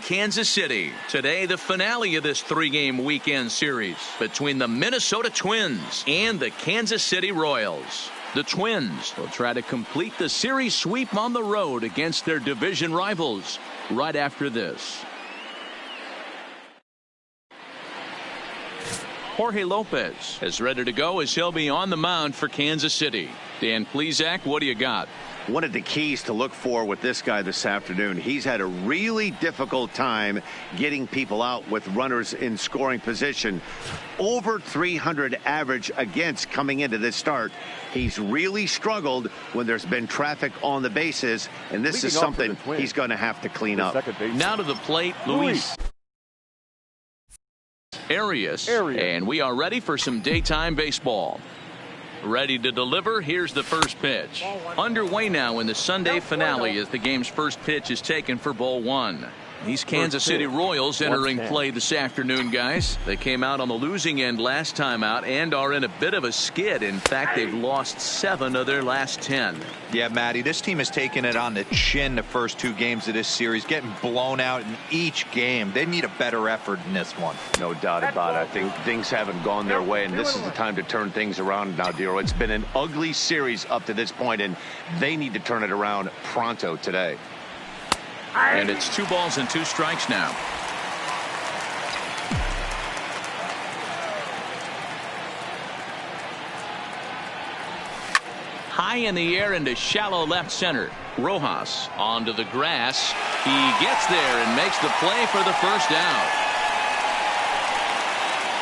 Kansas City. Today, the finale of this three-game weekend series between the Minnesota Twins and the Kansas City Royals. The Twins will try to complete the series sweep on the road against their division rivals right after this. Jorge Lopez is ready to go as he'll be on the mound for Kansas City. Dan Plesac, what do you got? One of the keys to look for with this guy this afternoon, he's had a really difficult time getting people out with runners in scoring position. Over 300 average against coming into this start. He's really struggled when there's been traffic on the bases, and this is something he's going to have to clean up. Now to the plate, Luis Arias, and we are ready for some daytime baseball. Ready to deliver. Here's the first pitch. Underway now in the Sunday finale as the game's first pitch is taken for ball one. These Kansas City Royals entering play this afternoon, guys. They came out on the losing end last time out and are in a bit of a skid. In fact, they've lost 7 of their last 10. Yeah, Matty, this team has taken it on the chin the first 2 games of this series, getting blown out in each game. They need a better effort in this one. No doubt about it. I think things haven't gone their way, and this is the time to turn things around now, Dero. It's been an ugly series up to this point, and they need to turn it around pronto today. And it's 2 balls and 2 strikes now. High in the air into shallow left center. Rojas onto the grass. He gets there and makes the play for the first out.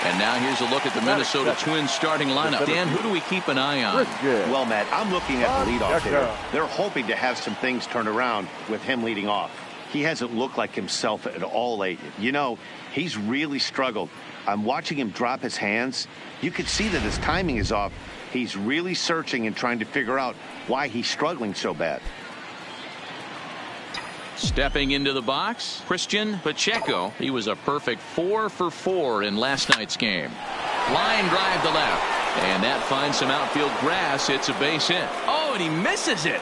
And now here's a look at the Minnesota Twins starting lineup. Dan, who do we keep an eye on? Well, Matt, I'm looking at the leadoff hitter. They're hoping to have some things turn around with him leading off. He hasn't looked like himself at all lately. You know, he's really struggled. I'm watching him drop his hands. You can see that his timing is off. He's really searching and trying to figure out why he's struggling so bad. Stepping into the box, Christian Pacheco. He was a perfect 4 for 4 in last night's game. Line drive to left. And that finds some outfield grass. It's a base hit. Oh, and he misses it.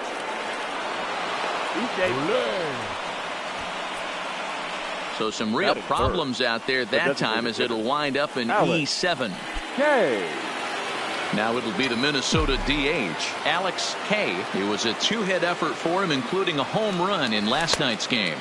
So some real problems out there that time as it'll wind up in E7. Now it'll be the Minnesota DH, Alex K. It was a 2-hit effort for him, including a home run in last night's game.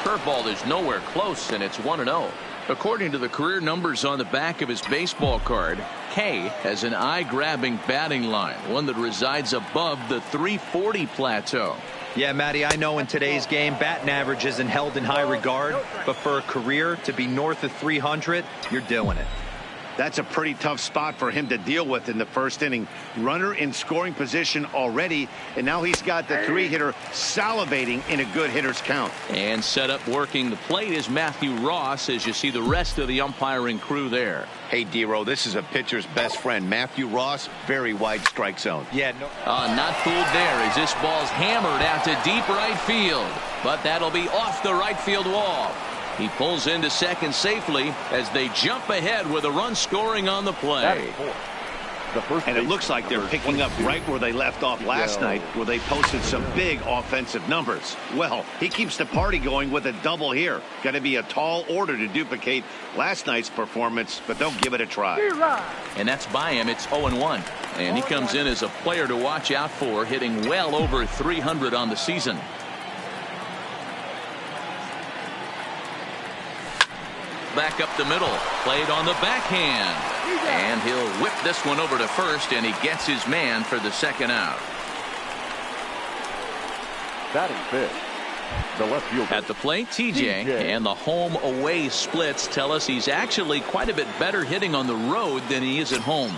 Curveball is nowhere close, and it's 1-0. According to the career numbers on the back of his baseball card, K has an eye-grabbing batting line, one that resides above the 340 plateau. Yeah, Matty, I know in today's game, batting average isn't held in high regard, but for a career to be north of 300, you're doing it. That's a pretty tough spot for him to deal with in the first inning. Runner in scoring position already, and now he's got the 3-hitter salivating in a good hitter's count. And set up working the plate is Matthew Ross as you see the rest of the umpiring crew there. Hey, Dero, this is a pitcher's best friend. Matthew Ross, very wide strike zone. Yeah, not fooled there as this ball's hammered out to deep right field. But that'll be off the right field wall. He pulls into second safely as they jump ahead with a run scoring on the play. And it looks like they're picking up right where they left off last night, where they posted some big offensive numbers. Well, he keeps the party going with a double here. Got to be a tall order to duplicate last night's performance, but they'll give it a try. And that's by him. It's 0-1. And he comes in as a player to watch out for, hitting well over 300 on the season. Back up the middle, played on the backhand, and he'll whip this one over to first, and he gets his man for the second out. Batting fifth, the left fielder. At the plate, TJ, and the home away splits tell us he's actually quite a bit better hitting on the road than he is at home.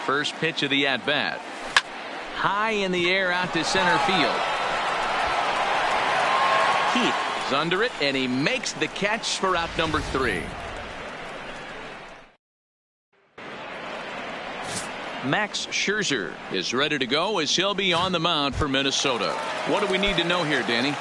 First pitch of the at-bat. High in the air out to center field. Heath is under it, and he makes the catch for out number 3. Max Scherzer is ready to go as he'll be on the mound for Minnesota. What do we need to know here, Danny?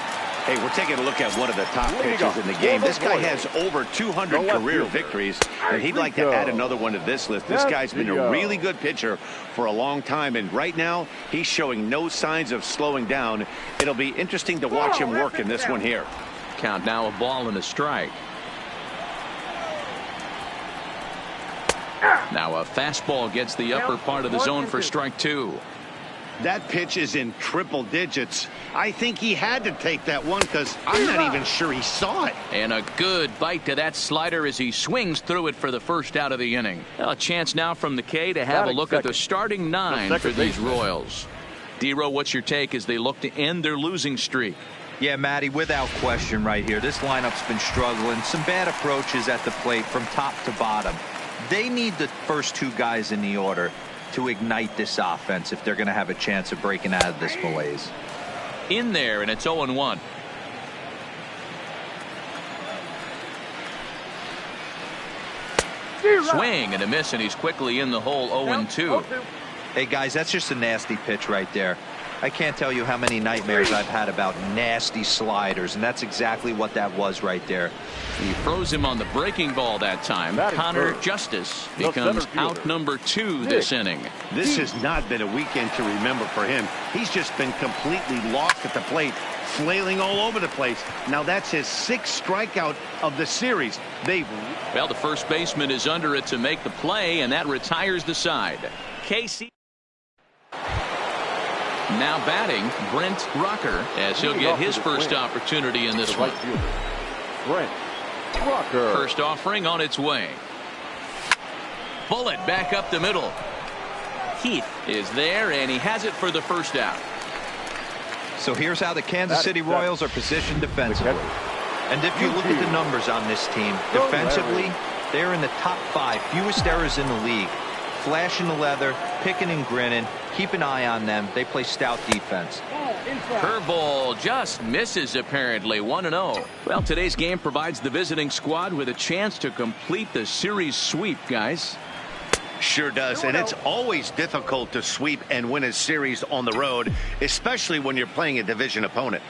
Hey, we're taking a look at one of the top pitchers in the game. This guy has over 200 career victories, and he'd like to add another one to this list. This guy's been a really good pitcher for a long time, and right now he's showing no signs of slowing down. It'll be interesting to watch him work in this one here. Count now, a ball and a strike. Now a fastball gets the upper part of the zone for strike 2. That pitch is in triple digits. I think he had to take that one because I'm not even sure he saw it. And a good bite to that slider as he swings through it for the first out of the inning. A chance now from the K to have a look at the starting 9 for these Royals. D-Row, what's your take as they look to end their losing streak? Yeah, Matty, without question right here. This lineup's been struggling. Some bad approaches at the plate from top to bottom. They need the first 2 guys in the order to ignite this offense if they're going to have a chance of breaking out of this malaise. In there, and it's 0-1. Swing and a miss, and he's quickly in the hole. 0-2. Hey, guys, that's just a nasty pitch right there. I can't tell you how many nightmares I've had about nasty sliders, and that's exactly what that was right there. He froze him on the breaking ball that time. Connor Justice becomes out number 2 this inning. This has not been a weekend to remember for him. He's just been completely lost at the plate, flailing all over the place. Now that's his 6th strikeout of the series. Well, the first baseman is under it to make the play, and that retires the side. Casey now batting, Brent Rucker, as he'll get his first opportunity in this one. Brent Rucker. First offering on its way. Bullet back up the middle. Heath is there, and he has it for the first out. So here's how the Kansas City Royals are positioned defensively. And if you look at the numbers on this team, defensively, they're in the top 5 fewest errors in the league. Flashing the leather, picking and grinning. Keep an eye on them. They play stout defense. Curveball just misses, apparently. 1-0. Well, today's game provides the visiting squad with a chance to complete the series sweep, guys. Sure does, and it's always difficult to sweep and win a series on the road, especially when you're playing a division opponent.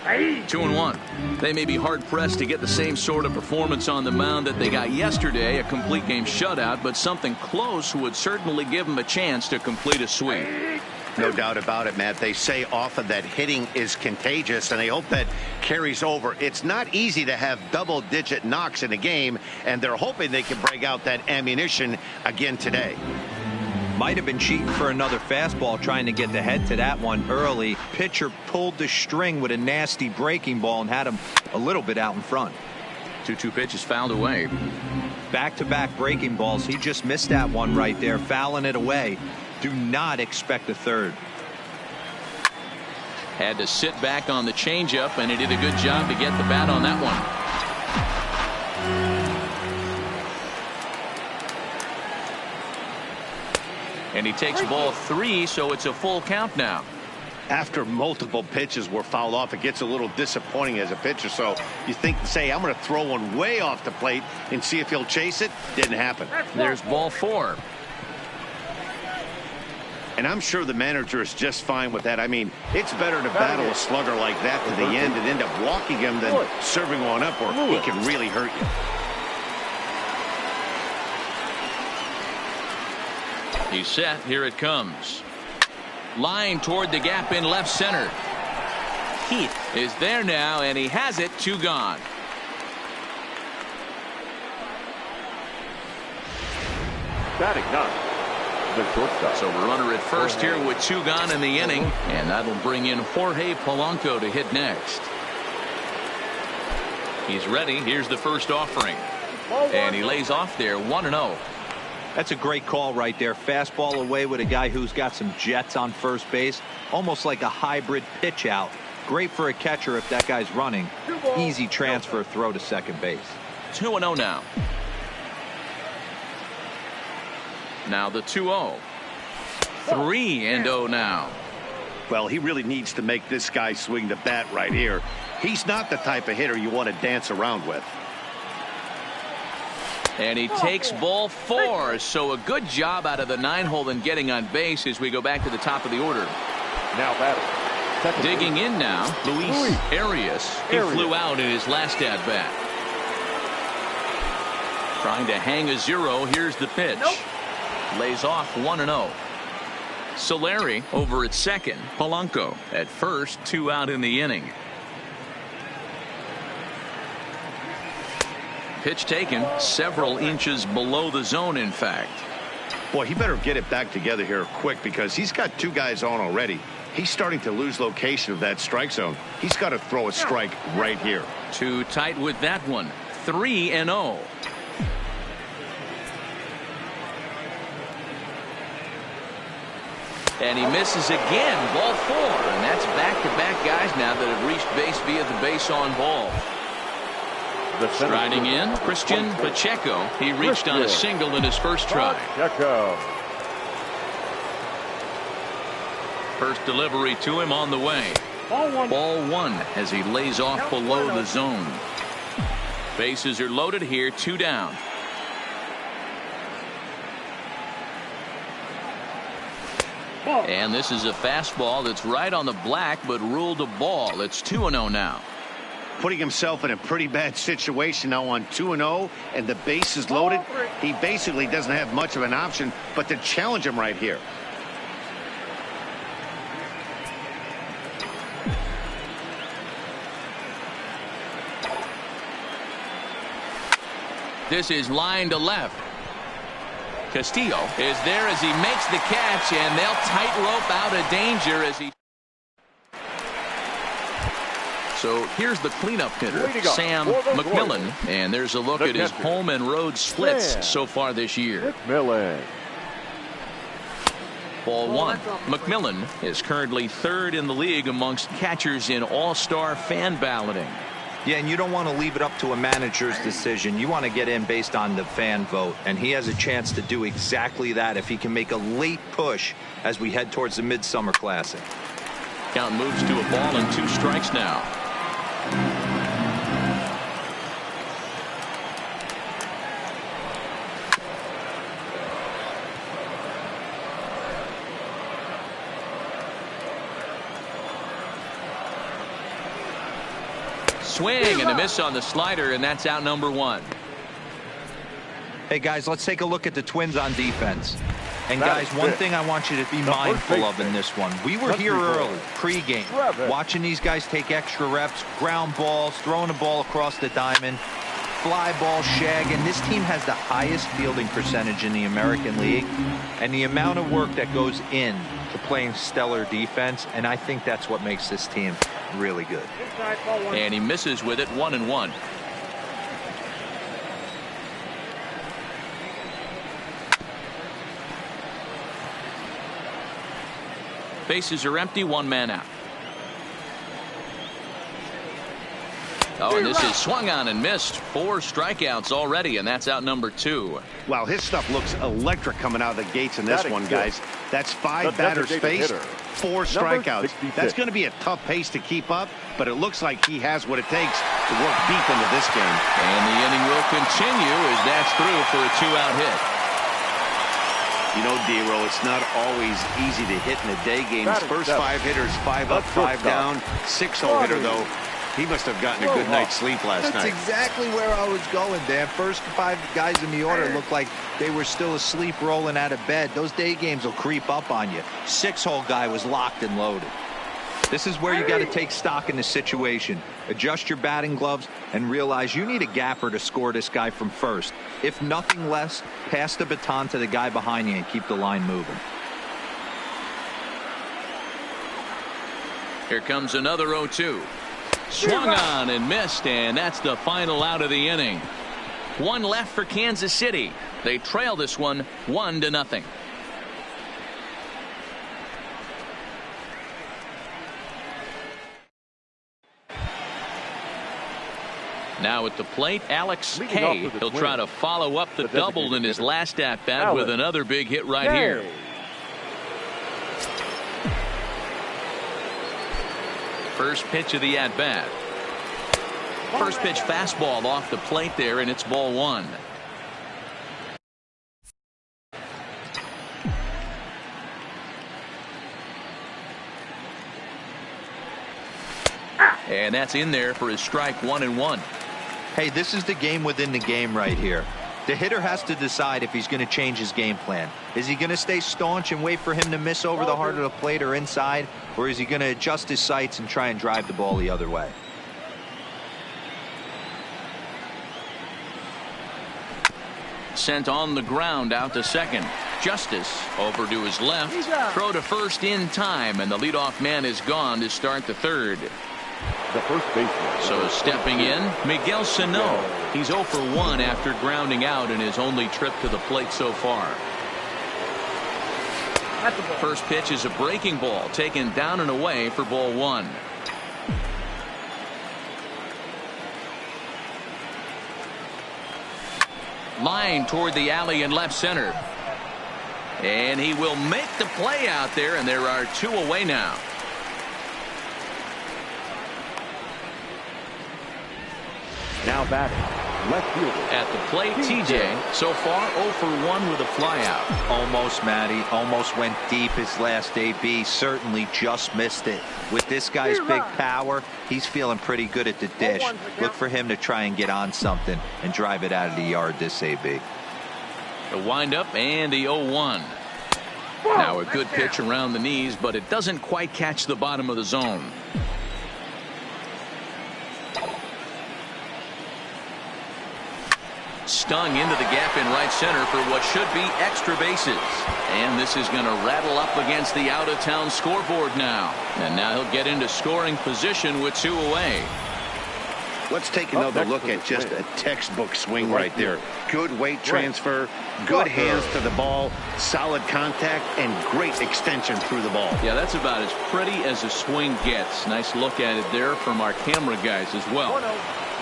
2-1. They may be hard-pressed to get the same sort of performance on the mound that they got yesterday, a complete game shutout, but something close would certainly give them a chance to complete a sweep. No doubt about it, Matt. They say often that hitting is contagious, and they hope that carries over. It's not easy to have double-digit knocks in a game, and they're hoping they can break out that ammunition again today. Might have been cheating for another fastball, trying to get the head to that one early. Pitcher pulled the string with a nasty breaking ball and had him a little bit out in front. 2-2 pitch is fouled away. Back-to-back breaking balls. He just missed that one right there, fouling it away. Do not expect a third. Had to sit back on the changeup, and he did a good job to get the bat on that one. And he takes ball 3, so it's a full count now. After multiple pitches were fouled off, it gets a little disappointing as a pitcher. So you think, say, I'm going to throw one way off the plate and see if he'll chase it. Didn't happen. There's ball 4. And I'm sure the manager is just fine with that. I mean, it's better to battle a slugger like that to the end and end up walking him than serving one up, or he can really hurt you. He's set. Here it comes. Line toward the gap in left center. Heath is there now, and he has it. 2 gone. Batting 9. The shortstop. So runner at first here with 2 gone in the inning, and that'll bring in Jorge Polanco to hit next. He's ready. Here's the first offering, and he lays off there. 1-0. That's a great call right there. Fastball away with a guy who's got some jets on first base. Almost like a hybrid pitch out. Great for a catcher if that guy's running. Easy transfer throw to second base. 2-0 now. Now the 2-0. 3-0 now. Well, he really needs to make this guy swing the bat right here. He's not the type of hitter you want to dance around with. And he takes ball 4. So a good job out of the 9-hole in getting on base as we go back to the top of the order. Now batting. Digging in now, Luis Arias. He flew out in his last at-bat. Trying to hang a 0. Here's the pitch. Lays off 1-0. Solari over at second. Polanco at first. 2 out in the inning. Pitch taken several inches below the zone, in fact. Boy, he better get it back together here quick because he's got 2 guys on already. He's starting to lose location of that strike zone. He's got to throw a strike right here. Too tight with that one. 3-0. And he misses again. Ball 4. And that's back-to-back guys now that have reached base via the base on ball. Striding in, Christian Pacheco. He reached on a single in his first try. First delivery to him on the way. Ball 1 as he lays off below the zone. Bases are loaded here. 2 down. And this is a fastball that's right on the black but ruled a ball. It's 2-0 now. Putting himself in a pretty bad situation now on 2-0 and the base is loaded. He basically doesn't have much of an option but to challenge him right here. This is line to left. Castillo is there as he makes the catch, and they'll tightrope out of danger as he. So here's the cleanup hitter, Sam McMillan, and there's a look at his home and road splits so far this year. Ball 1. McMillan is currently 3rd in the league amongst catchers in all-star fan balloting. Yeah, and you don't want to leave it up to a manager's decision. You want to get in based on the fan vote, and he has a chance to do exactly that if he can make a late push as we head towards the Midsummer Classic. Count moves to a ball and 2 strikes now. Swing and a miss on the slider, and that's out number 1. Hey guys, let's take a look at the Twins on defense. And guys, one thing I want you to be mindful of in this one. We were here early, pregame, watching these guys take extra reps, ground balls, throwing the ball across the diamond, fly ball, shag, and this team has the highest fielding percentage in the American League, and the amount of work that goes in to playing stellar defense, and I think that's what makes this team really good. And he misses with it. 1-1. Bases are empty. 1 man out. Oh, and this is swung on and missed. 4 strikeouts already, and that's out number 2. Wow, his stuff looks electric coming out of the gates in this one, guys. That's 5 batters faced, 4 strikeouts. That's going to be a tough pace to keep up, but it looks like he has what it takes to work deep into this game. And the inning will continue as that's through for a 2-out hit. You know, D-Roll, it's not always easy to hit in the day games. First 5 hitters, 5 up, 5 down. 6-hole hitter, though. He must have gotten a good night's sleep last night. That's exactly where I was going, Dan. First 5 guys in the order looked like they were still asleep rolling out of bed. Those day games will creep up on you. 6-hole guy was locked and loaded. This is where you got to take stock in the situation. Adjust your batting gloves and realize you need a gapper to score this guy from first. If nothing less, pass the baton to the guy behind you and keep the line moving. Here comes another 0-2. Swung on and missed, and that's the final out of the inning. 1 left for Kansas City. They trail this one 1-0. Now at the plate, Alex Kay. He'll try to follow up the double in his last at-bat with another big hit right here. First pitch of the at-bat. First pitch fastball off the plate there, and it's ball 1. And that's in there for his strike 1-1. Hey, this is the game within the game right here. The hitter has to decide if he's going to change his game plan. Is he going to stay staunch and wait for him to miss over the heart of the plate or inside? Or is he going to adjust his sights and try and drive the ball the other way? Sent on the ground out to second. Justice over to his left. Throw to first in time, and the leadoff man is gone to start the third. The first baseman. So stepping in, Miguel Sano. He's 0 for 1 after grounding out in his only trip to the plate so far. First pitch is a breaking ball taken down and away for ball 1. Line toward the alley in left center. And he will make the play out there, and there are 2 away now. Now batting, left fielder. At the plate, TJ, so far 0 for 1 with a flyout. Almost, Matty. Almost went deep his last AB. Certainly just missed it. With this guy's big power, he's feeling pretty good at the dish. Look for him to try and get on something and drive it out of the yard this AB. The windup and the 0-1. Now a good pitch around the knees, but it doesn't quite catch the bottom of the zone. Stung into the gap in right center for what should be extra bases. And this is going to rattle up against the out-of-town scoreboard now. And now he'll get into scoring position with 2 away. Let's take another look at just a textbook swing right there. Good weight transfer, good hands to the ball, solid contact, and great extension through the ball. Yeah, that's about as pretty as a swing gets. Nice look at it there from our camera guys as well.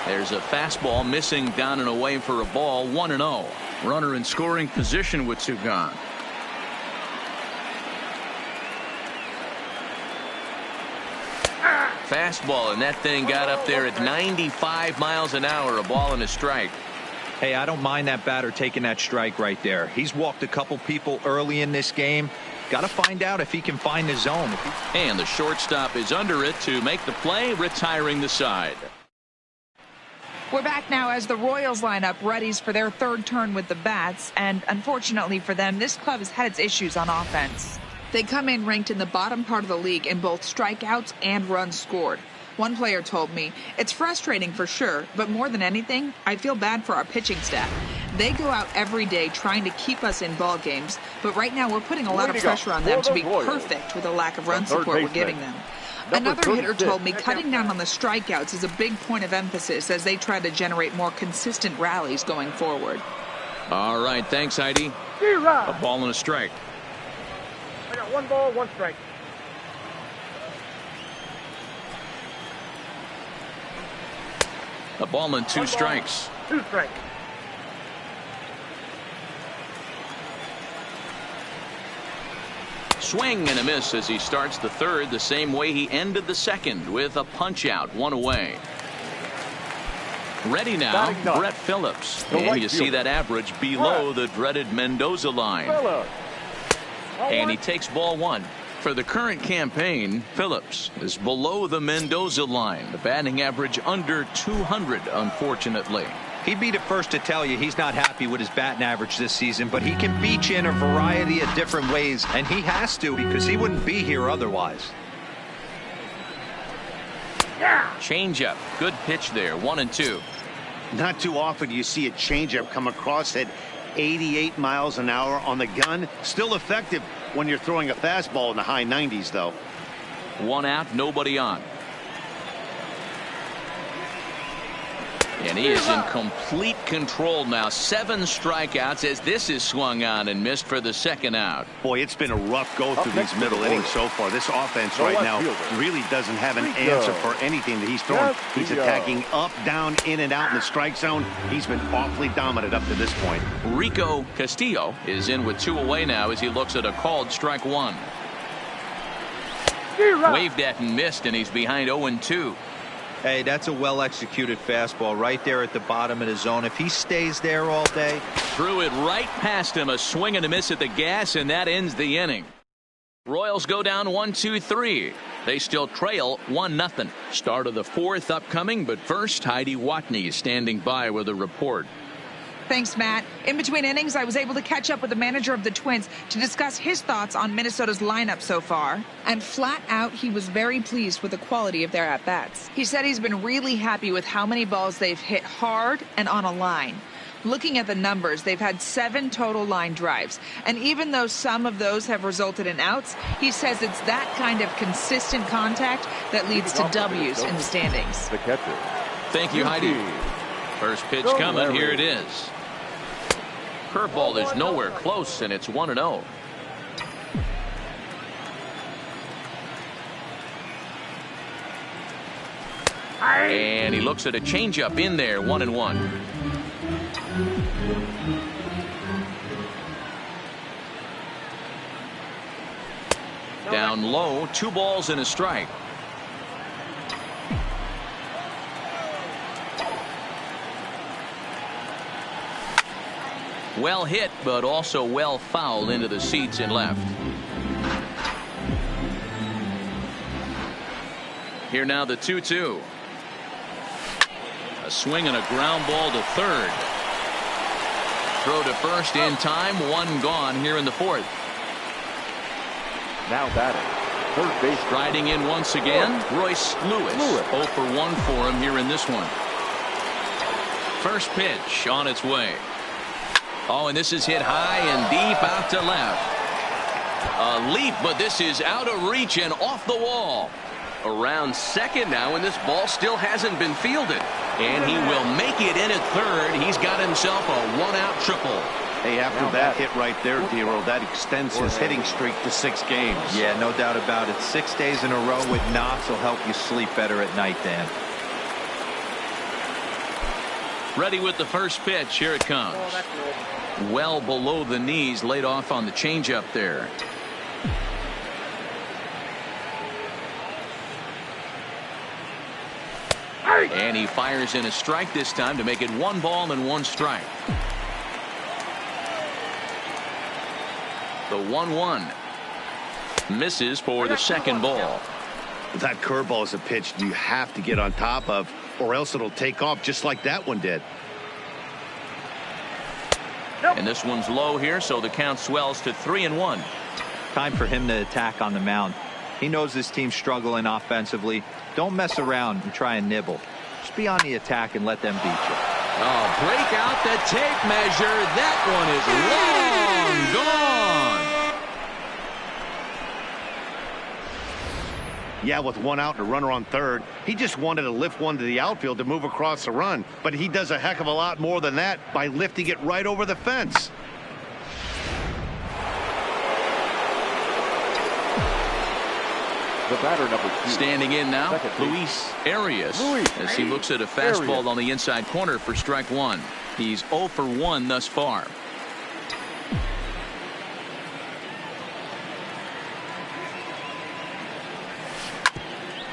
There's a fastball missing down and away for a ball. 1-0. Runner in scoring position with 2 gone. Fastball, and that thing got up there at 95 miles an hour. A ball and a strike. Hey, I don't mind that batter taking that strike right there. He's walked a couple people early in this game. Got to find out if he can find the zone. And the shortstop is under it to make the play, retiring the side. We're back now as the Royals line up readies for their 3rd turn with the bats, and unfortunately for them, this club has had its issues on offense. They come in ranked in the bottom part of the league in both strikeouts and runs scored. One player told me, "It's frustrating for sure, but more than anything, I feel bad for our pitching staff. They go out every day trying to keep us in ball games, but right now we're putting a lot of pressure on them to be perfect with the lack of run support we're giving them." Another hitter told me cutting down on the strikeouts is a big point of emphasis as they try to generate more consistent rallies going forward. All right, thanks, Heidi. A ball and a strike. I got 1 ball, 1 strike. A ball and 2 strikes. 2 strikes. Swing and a miss as he starts the 3rd the same way he ended the 2nd with a punch out, 1 away. Ready now, Brett Phillips. And you see that average below the dreaded Mendoza line. And he takes ball 1. For the current campaign, Phillips is below the Mendoza line. The batting average under 200, unfortunately. He'd be the first to tell you he's not happy with his batting average this season, but he can beat you in a variety of different ways, and he has to because he wouldn't be here otherwise. Changeup. Good pitch there. 1-2. Not too often you see a changeup come across at 88 miles an hour on the gun. Still effective when you're throwing a fastball in the high 90s, though. 1 out, nobody on. And he is in complete control now. 7 strikeouts as this is swung on and missed for the 2nd out. Boy, it's been a rough go through these middle innings so far. This offense right now really doesn't have an answer for anything that he's throwing. He's attacking up, down, in and out in the strike zone. He's been awfully dominant up to this point. Rico Castillo is in with 2 away now as he looks at a called strike 1. Waved at and missed, and he's behind 0-2. Hey, that's a well-executed fastball right there at the bottom of the zone. If he stays there all day. Threw it right past him. A swing and a miss at the gas, and that ends the inning. Royals go down 1-2-3. They still trail 1-0. Start of the fourth upcoming, but first, Heidi Watney standing by with a report. Thanks, Matt. In between innings, I was able to catch up with the manager of the Twins to discuss his thoughts on Minnesota's lineup so far. And flat out, he was very pleased with the quality of their at-bats. He said he's been really happy with how many balls they've hit hard and on a line. Looking at the numbers, they've had 7 total line drives. And even though some of those have resulted in outs, he says it's that kind of consistent contact that leads to W's in the standings. The catcher. Thank you, Heidi. First pitch coming. Here it is. Curveball is nowhere close, and it's 1-0. And he looks at a changeup in there, 1-1. Down low, 2 balls and a strike. Well hit, but also well fouled into the seats and left. Here now the 2-2. A swing and a ground ball to third. Throw to first in time. 1 gone here in the fourth. Now batting. Third base. Striding in once again, Royce Lewis. 0 for 1 for him here in this one. First pitch on its way. Oh, and this is hit high and deep out to left. A leap, but this is out of reach and off the wall. Around second now, and this ball still hasn't been fielded. And he will make it in at third. He's got himself a 1-out triple. Hey, after that hit right there, Dero, that extends his hitting streak to 6 games. Yeah, no doubt about it. 6 days in a row with knocks will help you sleep better at night, Dan. Ready with the first pitch. Here it comes. Well below the knees, laid off on the changeup there. And he fires in a strike this time to make it 1 ball and 1 strike. The 1-1 misses for the second ball. That curveball is a pitch you have to get on top of, or else it'll take off just like that one did. And this one's low here, so the count swells to 3-1. Time for him to attack on the mound. He knows this team's struggling offensively. Don't mess around and try and nibble. Just be on the attack and let them beat you. Oh, break out the tape measure. That one is long gone. Yeah, with 1 out and a runner on third, he just wanted to lift one to the outfield to move across the run. But he does a heck of a lot more than that by lifting it right over the fence. The batter, number 2. Standing in now, Luis Arias, as he looks at a fastball on the inside corner for strike 1. He's 0 for 1 thus far.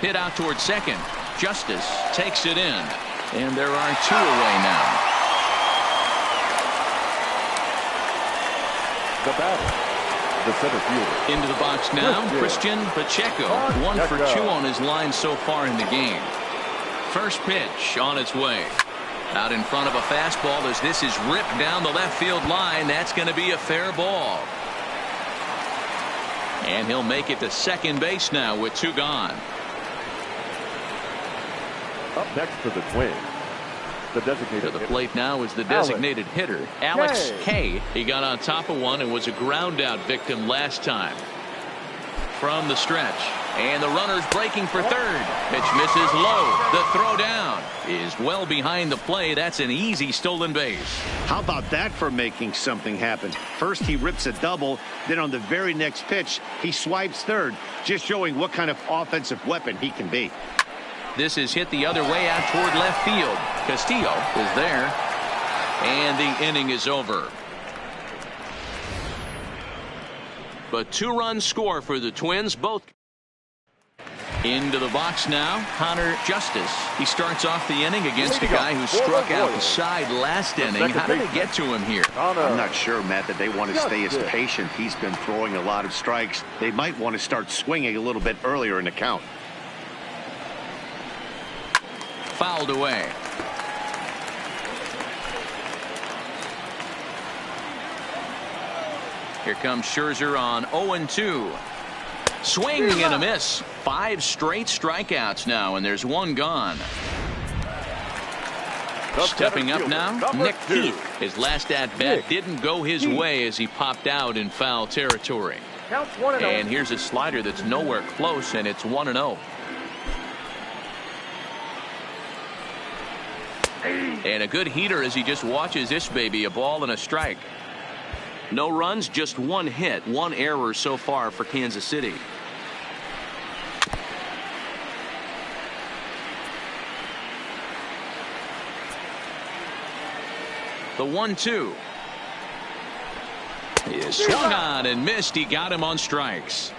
Hit out towards second. Justice takes it in. And there are 2 away now. The batter, the center fielder. Into the box now, Christian Pacheco. 1 for 2 on his line so far in the game. First pitch on its way. Out in front of a fastball as this is ripped down the left field line. That's going to be a fair ball. And he'll make it to second base now with 2 gone. Up next for the Twins, the designated To the plate now is the designated hitter, Alex Kay. He got on top of one and was a ground out victim last time. From the stretch, and the runner's breaking for third. Pitch misses low. The throw down is well behind the play. That's an easy stolen base. How about that for making something happen? First he rips a double, then on the very next pitch he swipes third, just showing what kind of offensive weapon he can be. This is hit the other way out toward left field. Castillo is there, and the inning is over. But 2-run score for the Twins. Both Into the box now, Connor Justice. He starts off the inning against a guy who struck out the side last inning. How did they get to him here? I'm not sure, Matt, that they want to stay as patient. He's been throwing a lot of strikes. They might want to start swinging a little bit earlier in the count. Fouled away. Here comes Scherzer on 0-2. Swing and a miss. 5 straight strikeouts now, and there's 1 gone. Stepping up now, Nick Heath. His last at-bat didn't go his way as he popped out in foul territory. And here's a slider that's nowhere close, and it's 1-0. And a good heater as he just watches this baby, a ball and a strike. No runs, just 1 hit, 1 error so far for Kansas City. The 1-2 is swung on and missed. He got him on strikes.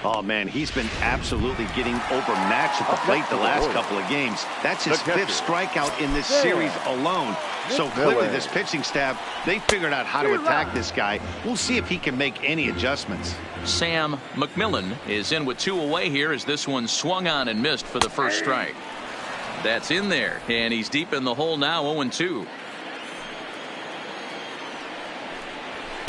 Oh, man, he's been absolutely getting overmatched at the plate the last couple of games. That's his 5th strikeout in this series alone. So clearly this pitching staff, they figured out how to attack this guy. We'll see if he can make any adjustments. Sam McMillan is in with 2 away here as this one swung on and missed for the first strike. That's in there, and he's deep in the hole now, 0-2.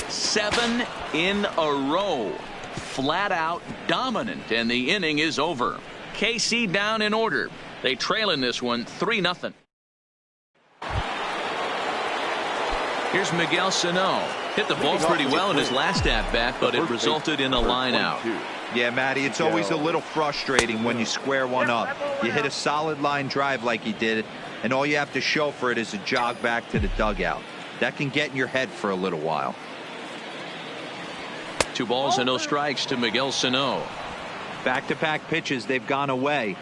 7 in a row. Flat out dominant, and the inning is over. KC down in order. They trail in this one 3-0. Here's Miguel Sano. Hit the ball pretty well in his last at-bat, but it resulted in a line out. Yeah, Matty, it's always a little frustrating when you square one up. You hit a solid line drive like he did, and all you have to show for it is a jog back to the dugout. That can get in your head for a little while. 2 balls and no strikes to Miguel Sano. Back-to-back pitches, they've gone away.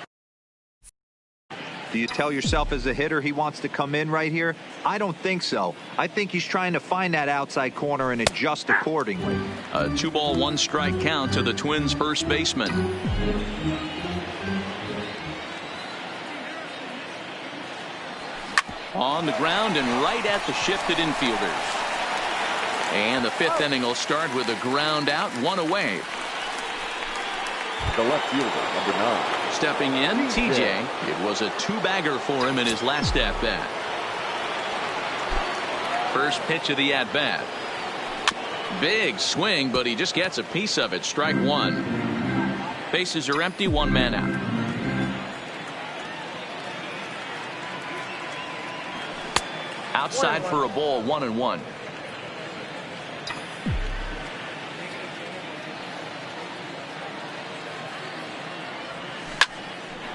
Do you tell yourself as a hitter he wants to come in right here? I don't think so. I think he's trying to find that outside corner and adjust accordingly. A 2-ball, 1-strike count to the Twins' first baseman. On the ground and right at the shifted infielders. And the 5th inning will start with a ground out, 1 away. The left fielder, number 9. Stepping in, TJ. It was a 2-bagger for him in his last at-bat. First pitch of the at-bat. Big swing, but he just gets a piece of it. Strike 1. Bases are empty, 1 man out. Outside for a ball, 1-1.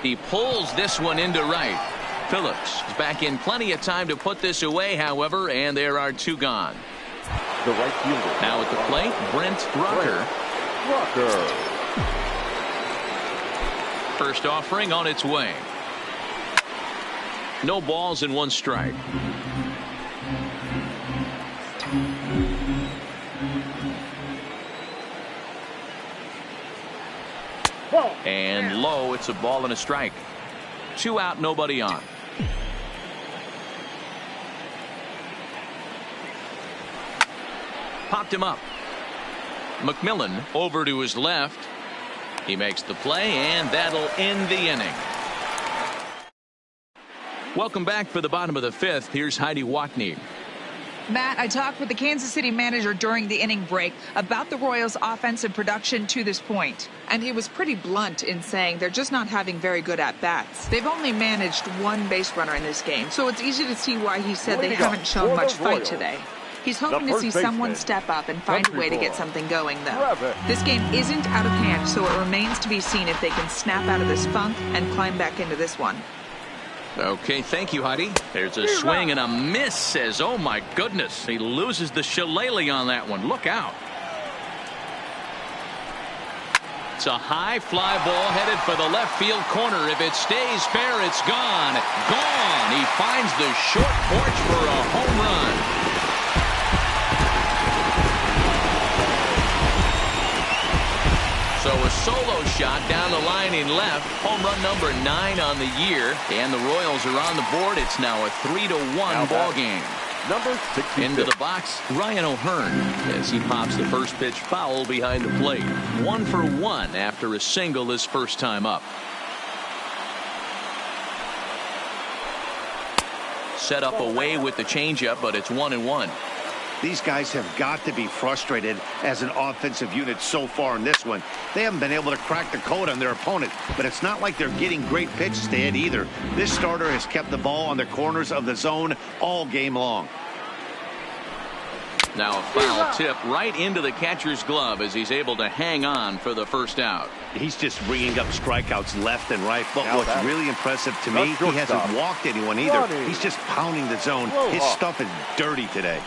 He pulls this one into right. Phillips is back in plenty of time to put this away, however, and there are 2 gone. The right fielder. Now at the plate, Brent Rucker. First offering on its way. No balls and 1 strike. And low, it's a ball and a strike. 2 out, nobody on. Popped him up. McMillan over to his left. He makes the play, and that'll end the inning. Welcome back for the bottom of the 5th. Here's Heidi Watney. Matt, I talked with the Kansas City manager during the inning break about the Royals' offensive production to this point. And he was pretty blunt in saying they're just not having very good at-bats. They've only managed 1 base runner in this game, so it's easy to see why he said they haven't shown much fight today. He's hoping to see someone step up and find a way to get something going, though. This game isn't out of hand, so it remains to be seen if they can snap out of this funk and climb back into this one. Okay, thank you, Heidi. There's a swing and a miss. Says, oh my goodness, he loses the shillelagh on that one. Look out. It's a high fly ball headed for the left field corner. If it stays fair, it's gone. Gone. He finds the short porch for a home run. So a solo shot down the line in left. Home run number 9 on the year. And the Royals are on the board. It's now a 3-1 ball game. Number 66. Into the box, Ryan O'Hearn, as he pops the first pitch foul behind the plate. 1 for 1 after a single his first time up. Set up away with the changeup, but it's 1-1. These guys have got to be frustrated as an offensive unit so far in this one. They haven't been able to crack the code on their opponent, but it's not like they're getting great pitches to hit either. This starter has kept the ball on the corners of the zone all game long. Now a foul tip right into the catcher's glove as he's able to hang on for the first out. He's just bringing up strikeouts left and right. But what's really impressive to me, he hasn't walked anyone either. He's just pounding the zone. His stuff is dirty today.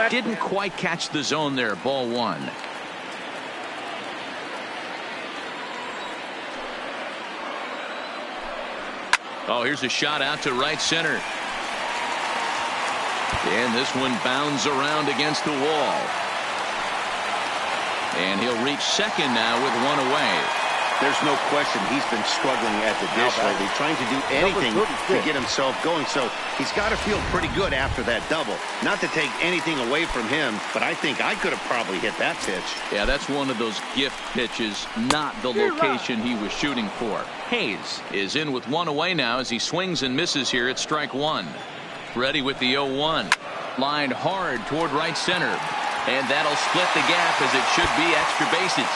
Didn't quite catch the zone there. Ball 1. Oh, here's a shot out to right center. And this one bounds around against the wall. And he'll reach second now with 1 away. There's no question he's been struggling at the dish lately, trying to do anything to get himself going. So he's got to feel pretty good after that double. Not to take anything away from him, but I think I could have probably hit that pitch. Yeah, that's one of those gift pitches, not the location he was shooting for. Hayes is in with 1 away now as he swings and misses here at strike 1. Ready with the 0-1. Lined hard toward right center. And that'll split the gap as it should be extra bases.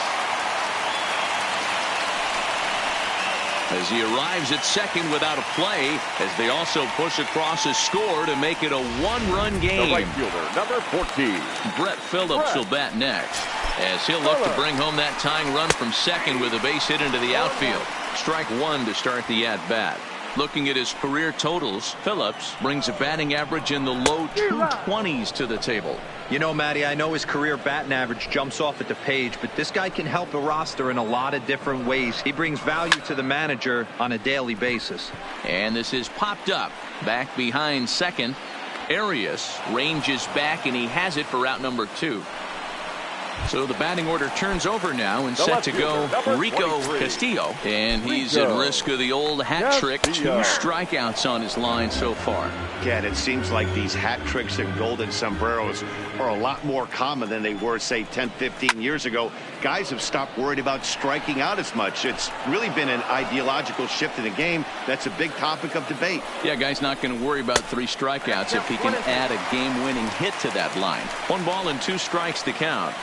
As he arrives at second without a play, as they also push across a score to make it a 1-run game. The right fielder, number 14. Brett Phillips will bat next, as he'll look to bring home that tying run from second with a base hit into the outfield. Strike 1 to start the at-bat. Looking at his career totals, Phillips brings a batting average in the low 220s to the table. You know, Matty, I know his career batting average jumps off at the page, but this guy can help the roster in a lot of different ways. He brings value to the manager on a daily basis. And this is popped up back behind second. Arias ranges back, and he has it for out number 2. So the batting order turns over now and set to go Rico Castillo. And he's at risk of the old hat trick. 2 strikeouts on his line so far. Yeah, it seems like these hat tricks and golden sombreros are a lot more common than they were, say, 10, 15 years ago. Guys have stopped worried about striking out as much. It's really been an ideological shift in the game. That's a big topic of debate. Yeah, guy's not going to worry about 3 strikeouts if he can add a game-winning hit to that line. 1 ball and 2 strikes to count.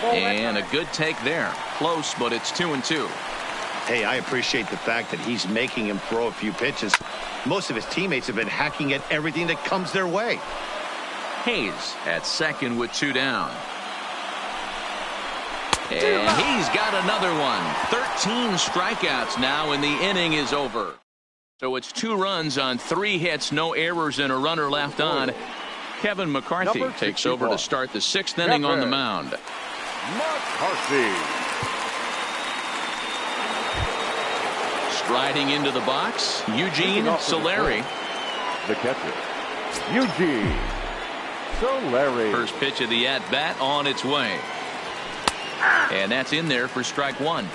And a good take there. Close, but it's 2-2. Hey, I appreciate the fact that he's making him throw a few pitches. Most of his teammates have been hacking at everything that comes their way. Hayes at second with 2 down. And he's got another one. 13 strikeouts now, and the inning is over. So it's 2 runs on 3 hits, no errors, and a runner left on. Kevin McCarthy takes over to start the 6th inning on the mound. McCarthy. Striding into the box, Eugene Solari. The catcher, Eugene Solari. First pitch of the at-bat on its way. And that's in there for strike 1.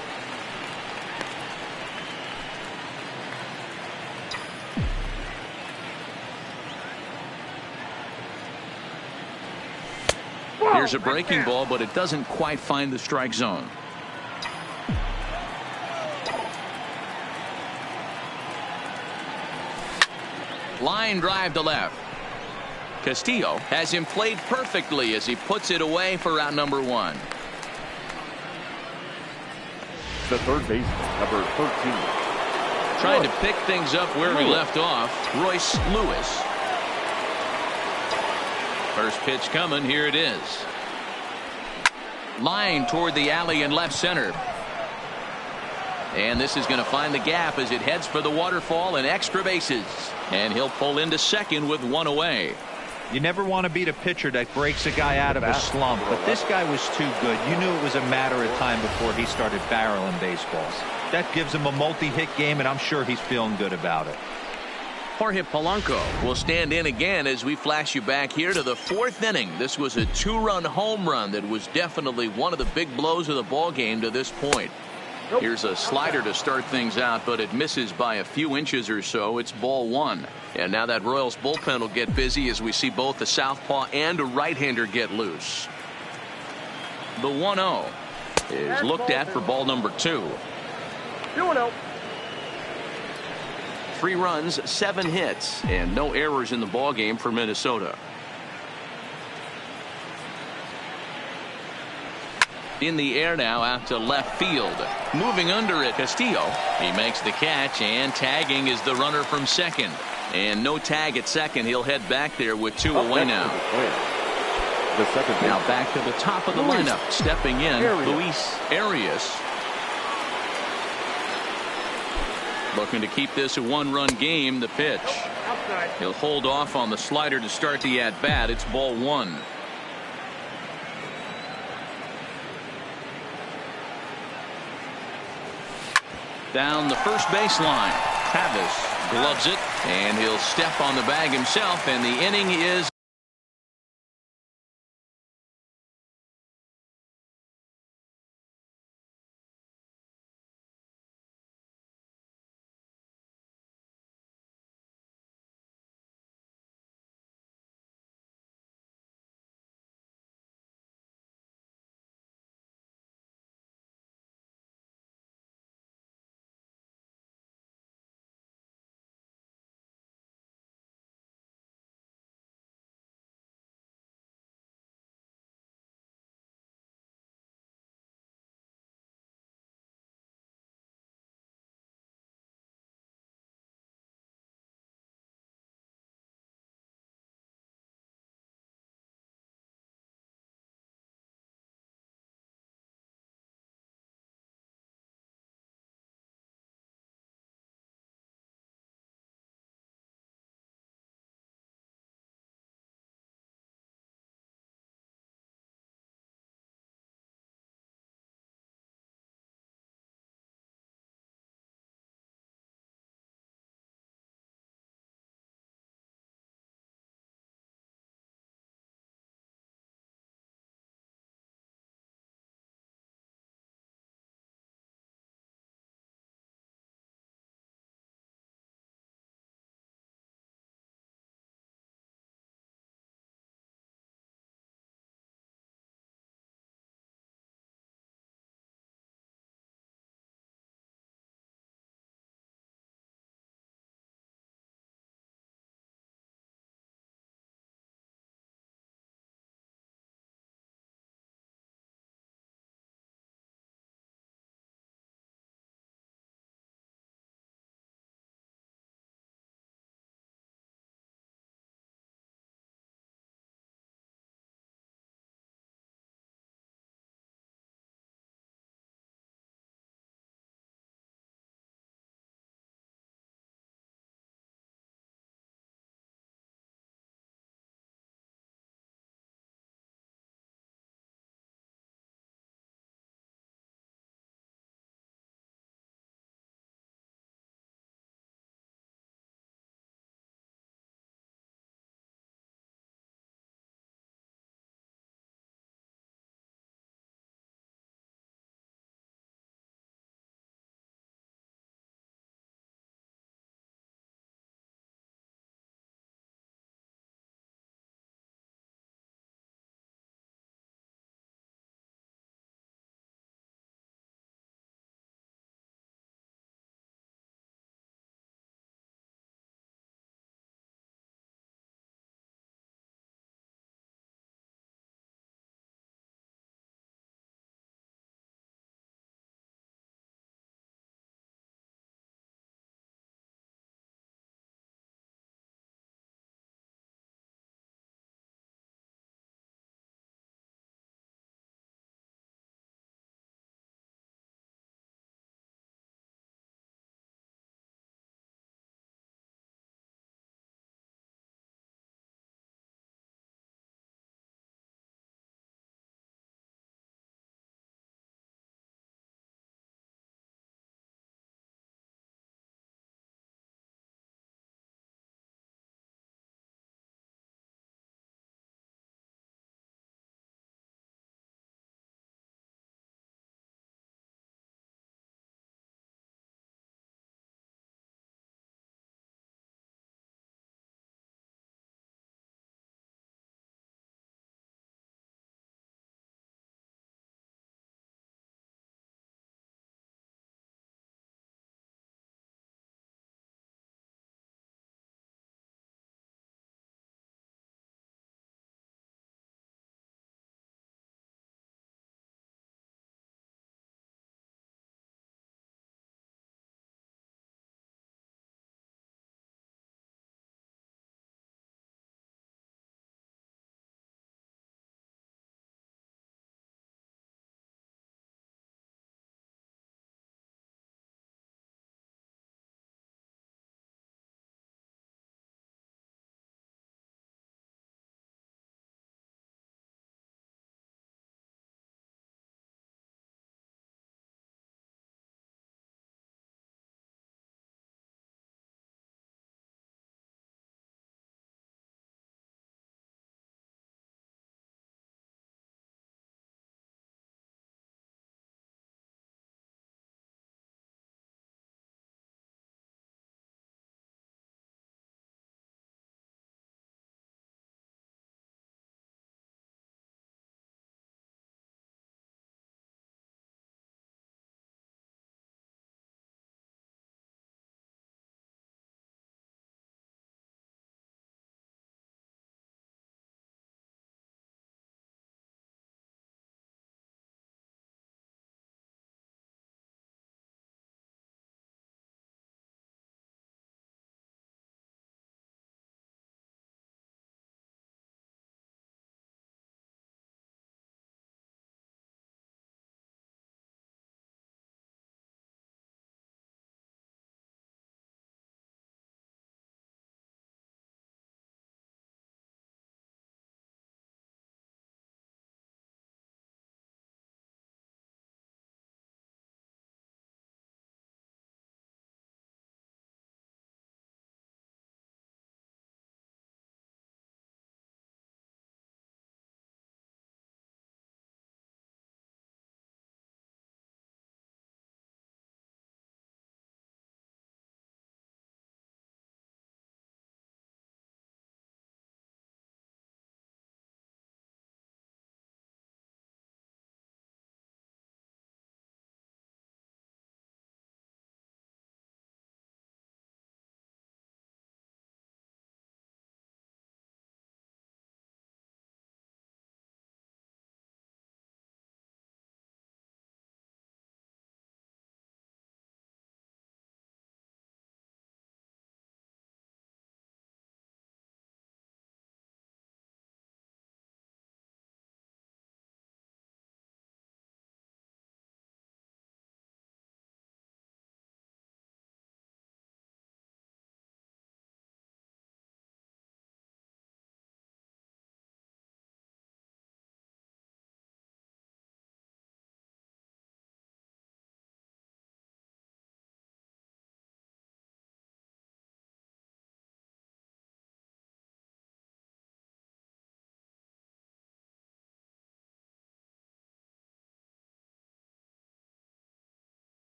Here's a breaking ball, but it doesn't quite find the strike zone. Line drive to left. Castillo has him played perfectly as he puts it away for out number 1. The third baseman, number 13. Trying to pick things up where we left off, Royce Lewis. First pitch coming. Here it is. Line toward the alley in left center. And this is going to find the gap as it heads for the waterfall and extra bases. And he'll pull into second with 1 away. You never want to beat a pitcher that breaks a guy out of a slump, but this guy was too good. You knew it was a matter of time before he started barreling baseballs. That gives him a multi-hit game, and I'm sure he's feeling good about it. Jorge Polanco will stand in again as we flash you back here to the 4th inning. This was a 2-run home run that was definitely one of the big blows of the ball game to this point. Here's a slider to start things out, but it misses by a few inches or so. It's ball 1. And now that Royals bullpen will get busy as we see both a southpaw and a right-hander get loose. The 1-0 is looked at for ball number 2. 2-0. 3 runs, 7 hits, and no errors in the ball game for Minnesota. In the air now out to left field. Moving under it, Castillo. He makes the catch, and tagging is the runner from second. And no tag at second. He'll head back there with 2 away now. Now back to the top of the lineup. Stepping in, Luis Arias. Looking to keep this a 1-run game. The pitch. He'll hold off on the slider to start the at-bat. It's ball 1. Down the first baseline. Tavis gloves it, and he'll step on the bag himself, and the inning is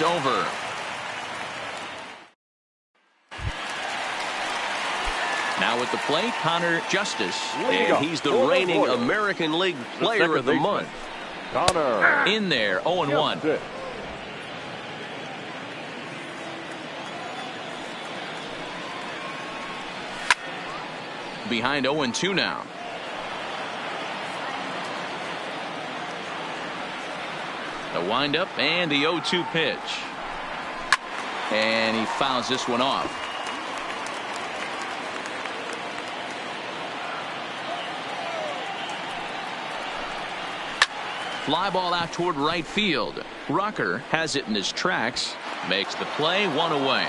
over. Now at the plate, Connor Justice, and he's the reigning American League Player of the Month. Connor. In there, 0-1. Behind 0-2 now. The windup and the 0-2 pitch. And he fouls this one off. Fly ball out toward right field. Rucker has it in his tracks. Makes the play, one away.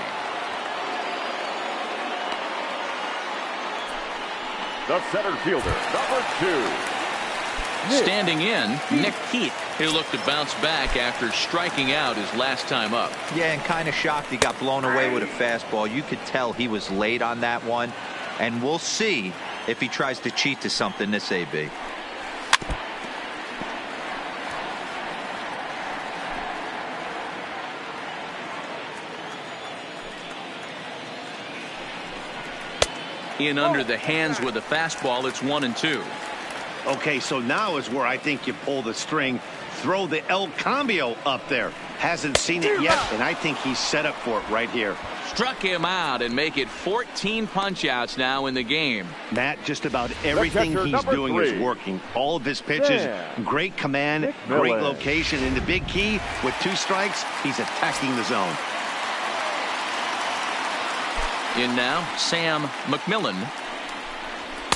The center fielder, number 2. Standing in, Nick Heath, who looked to bounce back after striking out his last time up. Yeah, and kind of shocked he got blown away with a fastball. You could tell he was late on that one. And we'll see if he tries to cheat to something this AB. In under the hands with a fastball. It's 1-2. Okay, so now is where I think you pull the string. Throw the El Cambio up there. Hasn't seen it yet, and I think he's set up for it right here. Struck him out and make it 14 punch-outs now in the game. Matt, just about everything he's doing is working. All of his pitches, great command, great location, and the big key, with 2 strikes, he's attacking the zone. In now, Sam McMillan,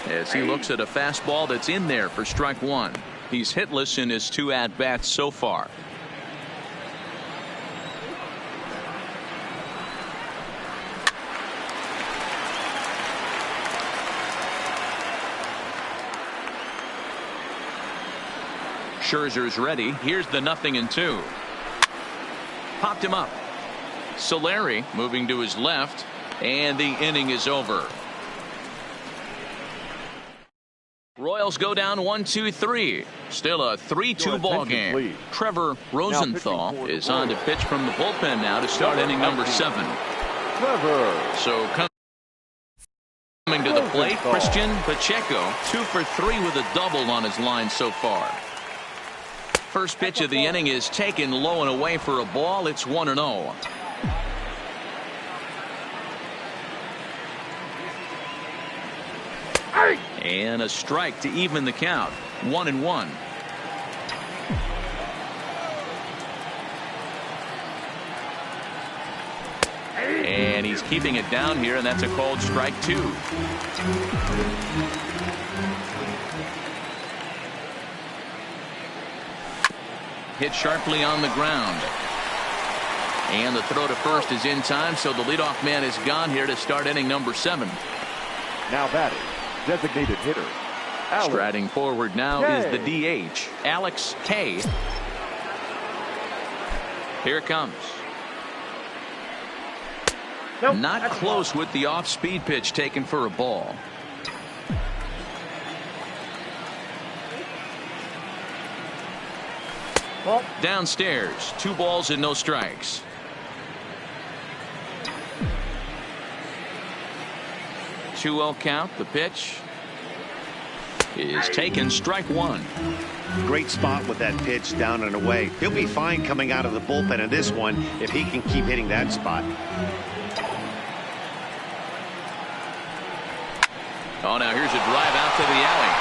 as he looks at a fastball that's in there for strike 1. He's hitless in his 2 at-bats so far. Scherzer's ready. Here's the 0-2. Popped him up. Solari moving to his left. And the inning is over. Royals go down 1-2-3. Still a 3-2 ball game. Trevor Rosenthal is on to pitch from the bullpen now to start inning number 7. So coming to the plate, Christian Pacheco, 2 for 3 with a double on his line so far. First pitch of the inning is taken low and away for a ball. It's 1-0. And a strike to even the count. 1-1. And he's keeping it down here, and that's a called strike 2. Hit sharply on the ground. And the throw to first is in time, so the leadoff man is gone here to start inning number 7. Now batting, designated hitter. Striding forward now is the DH, Alex K. Here it comes. Nope, not close with the off-speed pitch taken for a ball. Well, downstairs, 2 balls and no strikes. Two-0 count. The pitch is taken, strike 1. Great spot with that pitch down and away. He'll be fine coming out of the bullpen in this one if he can keep hitting that spot. Oh, now here's a drive out to the alley.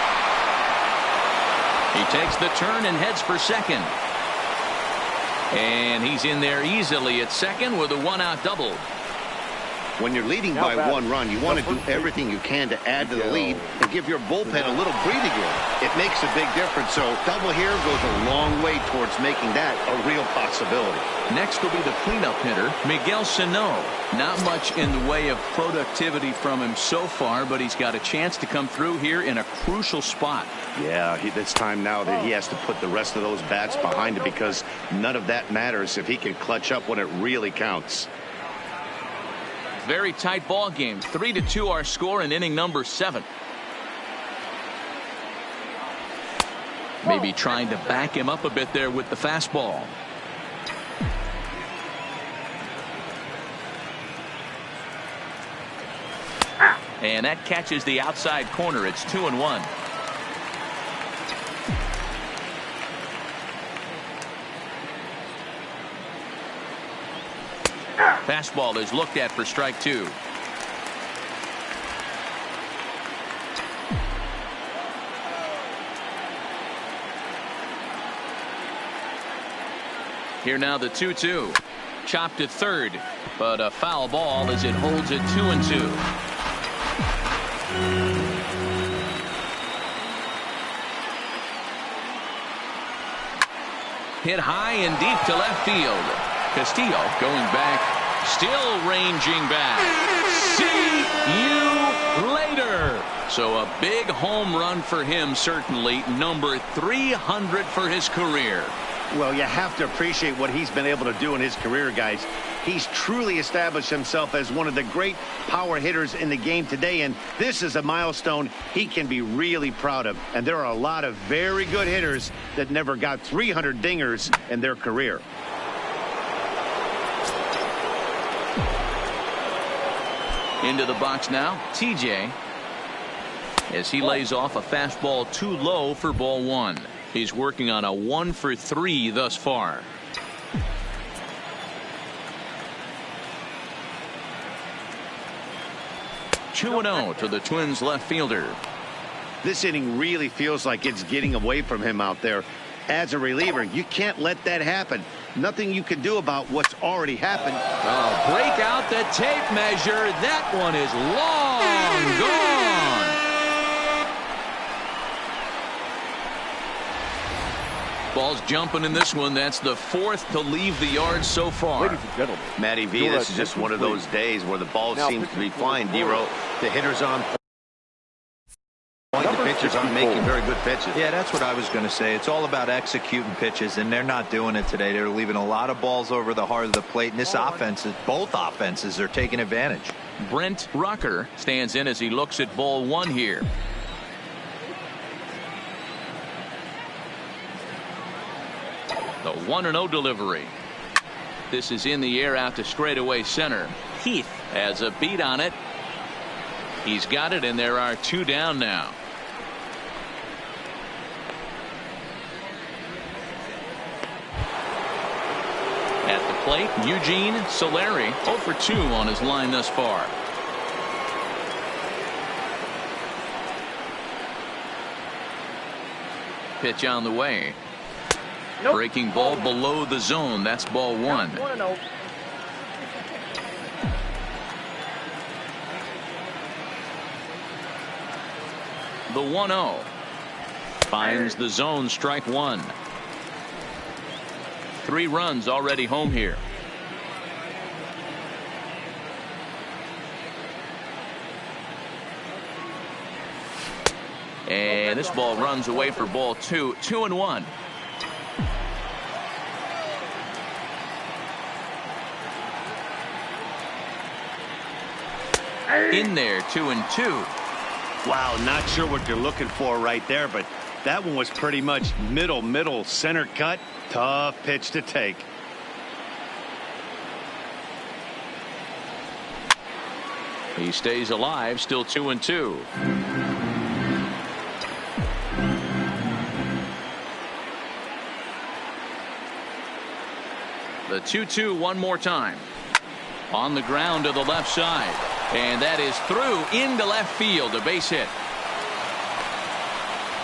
He takes the turn and heads for second. And he's in there easily at second with a 1-out double. When you're leading by 1 run, you want to do everything you can to add to the lead and give your bullpen a little breathing room. It makes a big difference, so double here goes a long way towards making that a real possibility. Next will be the cleanup hitter, Miguel Sano. Not much in the way of productivity from him so far, but he's got a chance to come through here in a crucial spot. Yeah, it's time now that he has to put the rest of those bats behind him, because none of that matters if he can clutch up when it really counts. Very tight ball game. 3-2 our score in inning number 7. Maybe trying to back him up a bit there with the fastball. And that catches the outside corner. It's 2-1. Fastball is looked at for strike 2. Here now the 2-2. Chopped to third, but a foul ball as it holds it 2-2. Hit high and deep to left field. Castillo going back, still ranging back. See you later. So a big home run for him, certainly. Number 300 for his career. Well, you have to appreciate what he's been able to do in his career, guys. He's truly established himself as one of the great power hitters in the game today, and this is a milestone he can be really proud of. And there are a lot of very good hitters that never got 300 dingers in their career. Into the box now, TJ, as he lays off a fastball too low for ball 1. He's working on a 1 for 3 thus far. Two and 0 to the Twins left fielder. This inning really feels like it's getting away from him out there. As a reliever, you can't let that happen. Nothing you can do about what's already happened. Oh, break out the tape measure. That one is long gone. Ball's jumping in this one. That's the 4th to leave the yard so far. Ladies and gentlemen, Matty V, this is just one of those days where the ball seems to be flying. D-Row, the hitter's on point. The pitchers aren't making very good pitches. Yeah, that's what I was going to say. It's all about executing pitches, and they're not doing it today. They're leaving a lot of balls over the heart of the plate, and this offense, both offenses are taking advantage. Brent Rucker stands in as he looks at ball 1 here. The 1-0 delivery. This is in the air out to straightaway center. Heath has a beat on it. He's got it, and there are 2 down now. At the plate, Eugene Solari, 0 for 2 on his line thus far. Pitch on the way. Nope. Breaking ball below the zone. That's ball 1. 1-0. The 1-0 finds the zone, strike 1. 3 runs already home here. And this ball runs away for ball 2. 2-1. In there, 2-2. Wow, not sure what you're looking for right there, but that one was pretty much middle center cut. Tough pitch to take. He stays alive, still 2-2. The 2-2 one more time. On the ground to the left side. And that is through into left field, a base hit.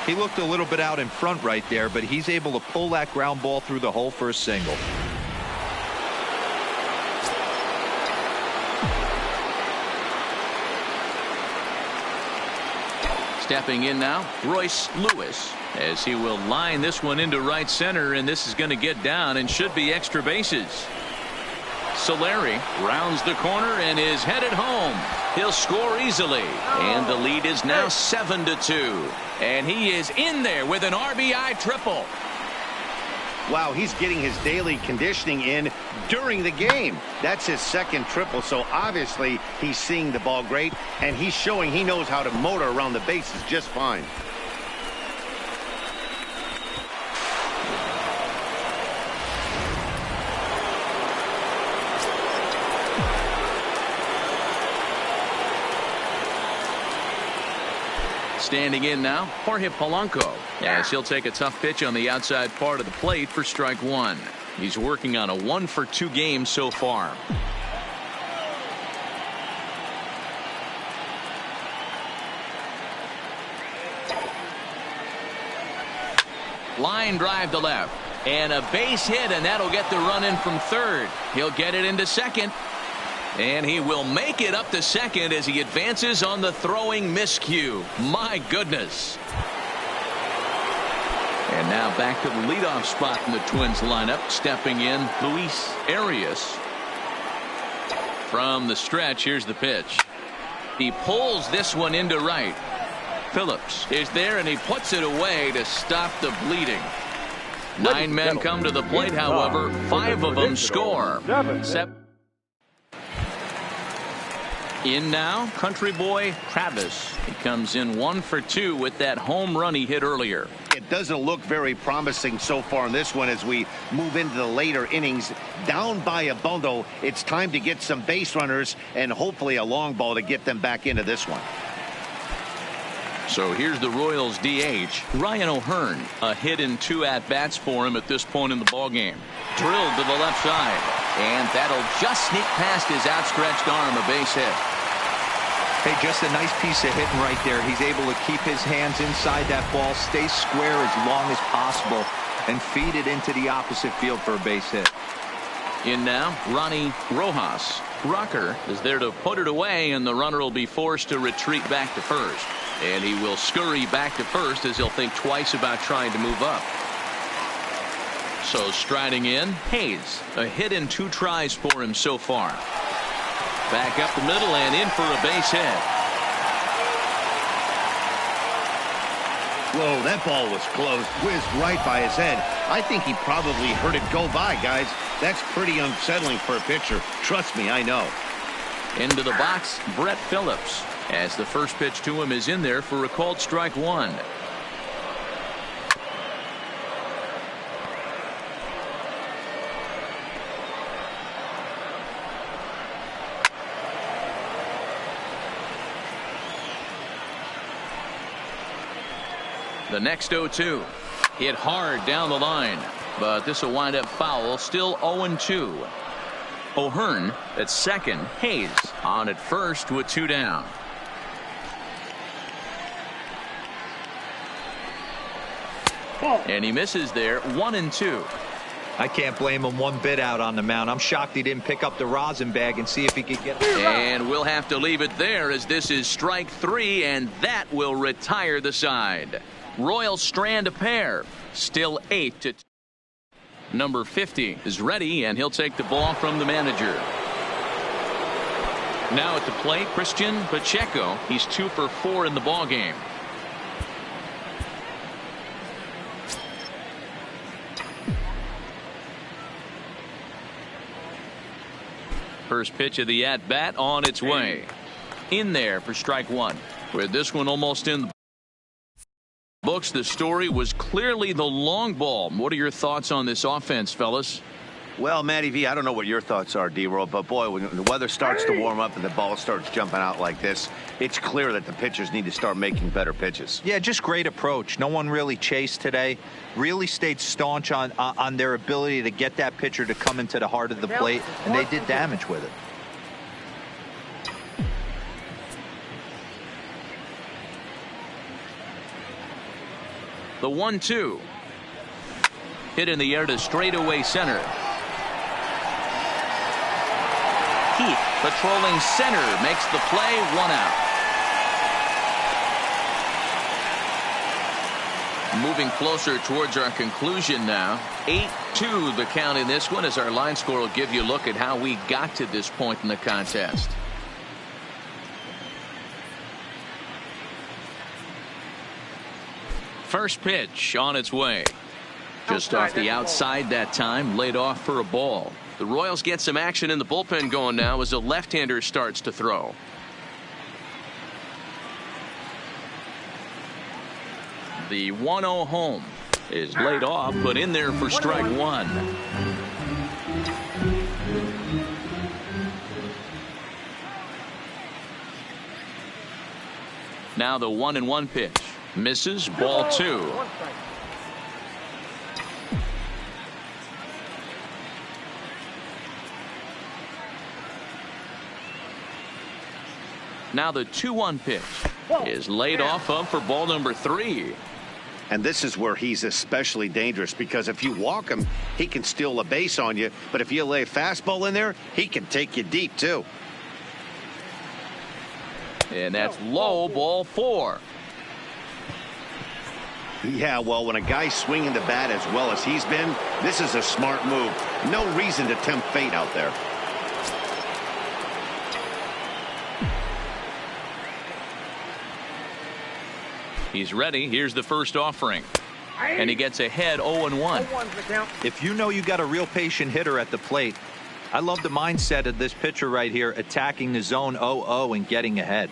He looked a little bit out in front right there, but he's able to pull that ground ball through the hole for a single. Stepping in now, Royce Lewis, as he will line this one into right center, and this is going to get down and should be extra bases. Solari rounds the corner and is headed home. He'll score easily, and the lead is now 7-2. And he is in there with an RBI triple. Wow, he's getting his daily conditioning in during the game. That's his second triple, so obviously he's seeing the ball great, and he's showing he knows how to motor around the bases just fine. Standing in now, Jorge Polanco, as he'll take a tough pitch on the outside part of the plate for strike one. He's working on a 1-for-2 game so far. Line drive to left. And a base hit, and that'll get the run in from third. He'll get it into second. And he will make it up to second as he advances on the throwing miscue. My goodness. And now back to the leadoff spot in the Twins lineup. Stepping in, Luis Arias. From the stretch, here's the pitch. He pulls this one into right. Phillips is there, and he puts it away to stop the bleeding. 9 men come to the plate, however. 5 of them score. In now, country boy Travis. He comes in 1 for 2 with that home run he hit earlier. It doesn't look very promising so far in this one as we move into the later innings. Down by a bundle, it's time to get some base runners and hopefully a long ball to get them back into this one. So here's the Royals DH, Ryan O'Hearn. A hit in 2 at-bats for him at this point in the ballgame. Drilled to the left side. And that'll just sneak past his outstretched arm, a base hit. Hey, just a nice piece of hitting right there. He's able to keep his hands inside that ball, stay square as long as possible, and feed it into the opposite field for a base hit. In now, Ronnie Rojas. Rucker is there to put it away, and the runner will be forced to retreat back to first. And he will scurry back to first as he'll think twice about trying to move up. So striding in, Hayes. A hit in 2 tries for him so far. Back up the middle and in for a base hit. Whoa, that ball was close. Whizzed right by his head. I think he probably heard it go by, guys. That's pretty unsettling for a pitcher. Trust me, I know. Into the box, Brett Phillips. As the first pitch to him is in there for a called strike one. The next 0-2. Hit hard down the line, but this will wind up foul. Still 0-2. O'Hearn at second. Hayes on at first with 2 down. And he misses there. 1-2. I can't blame him one bit out on the mound. I'm shocked he didn't pick up the rosin bag and see if he could get. And we'll have to leave it there as this is strike 3, and that will retire the side. Royals strand a pair. Still 8-2. Number 50 is ready, and he'll take the ball from the manager. Now at the plate, Christian Pacheco. He's 2 for 4 in the ballgame. First pitch of the at-bat on its way. In there for strike 1. With this one almost in the books, the story was clearly the long ball. What are your thoughts on this offense, fellas? Well, Matty V, I don't know what your thoughts are, D-Roll, but boy, when the weather starts to warm up and the ball starts jumping out like this, it's clear that the pitchers need to start making better pitches. Yeah, just great approach. No one really chased today. Really stayed staunch on their ability to get that pitcher to come into the heart of the plate, and they did damage with it. The 1-2. Hit in the air to straightaway center. Heath patrolling center makes the play. 1 out. Moving closer towards our conclusion now. 8-2 the count in this one, as our line score will give you a look at how we got to this point in the contest. First pitch on its way. Just off the outside that time, laid off for a ball. The Royals get some action in the bullpen going now as a left-hander starts to throw. The 1-0 home is laid off, but in there for strike 1. Now the 1-1 pitch. Misses. Ball 2. Now the 2-1 pitch is laid off of for ball number 3. And this is where he's especially dangerous, because if you walk him, he can steal a base on you. But if you lay a fastball in there, he can take you deep, too. And that's low. Ball 4. Yeah, well, when a guy's swinging the bat as well as he's been, this is a smart move. No reason to tempt fate out there. He's ready. Here's the first offering. And he gets ahead 0-1. If you know you got a real patient hitter at the plate, I love the mindset of this pitcher right here, attacking the zone 0-0 and getting ahead.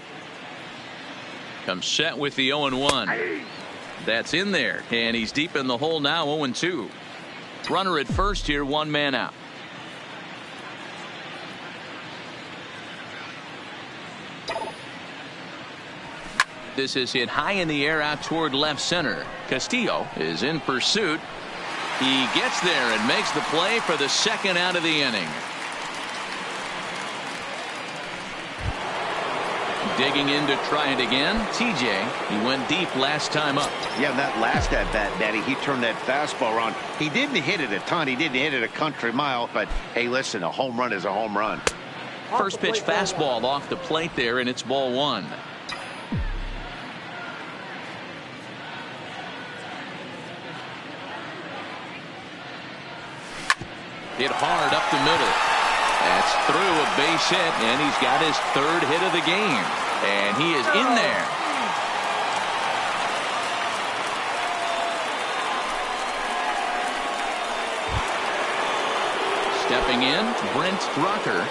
Comes set with the 0-1. That's in there. And he's deep in the hole now, 0-2. Runner at first here, 1 man out. This is hit high in the air out toward left center. Castillo is in pursuit. He gets there and makes the play for the second out of the inning. Digging in to try it again. TJ, he went deep last time up. Yeah, that last at bat, Daddy, he turned that fastball around. He didn't hit it a ton. He didn't hit it a country mile. But, hey, listen, a home run is a home run. First pitch fastball off the plate there, and it's ball 1. Hit hard up the middle. That's through a base hit, and he's got his 3rd hit of the game. And he is in there. Stepping in, Brent Rucker.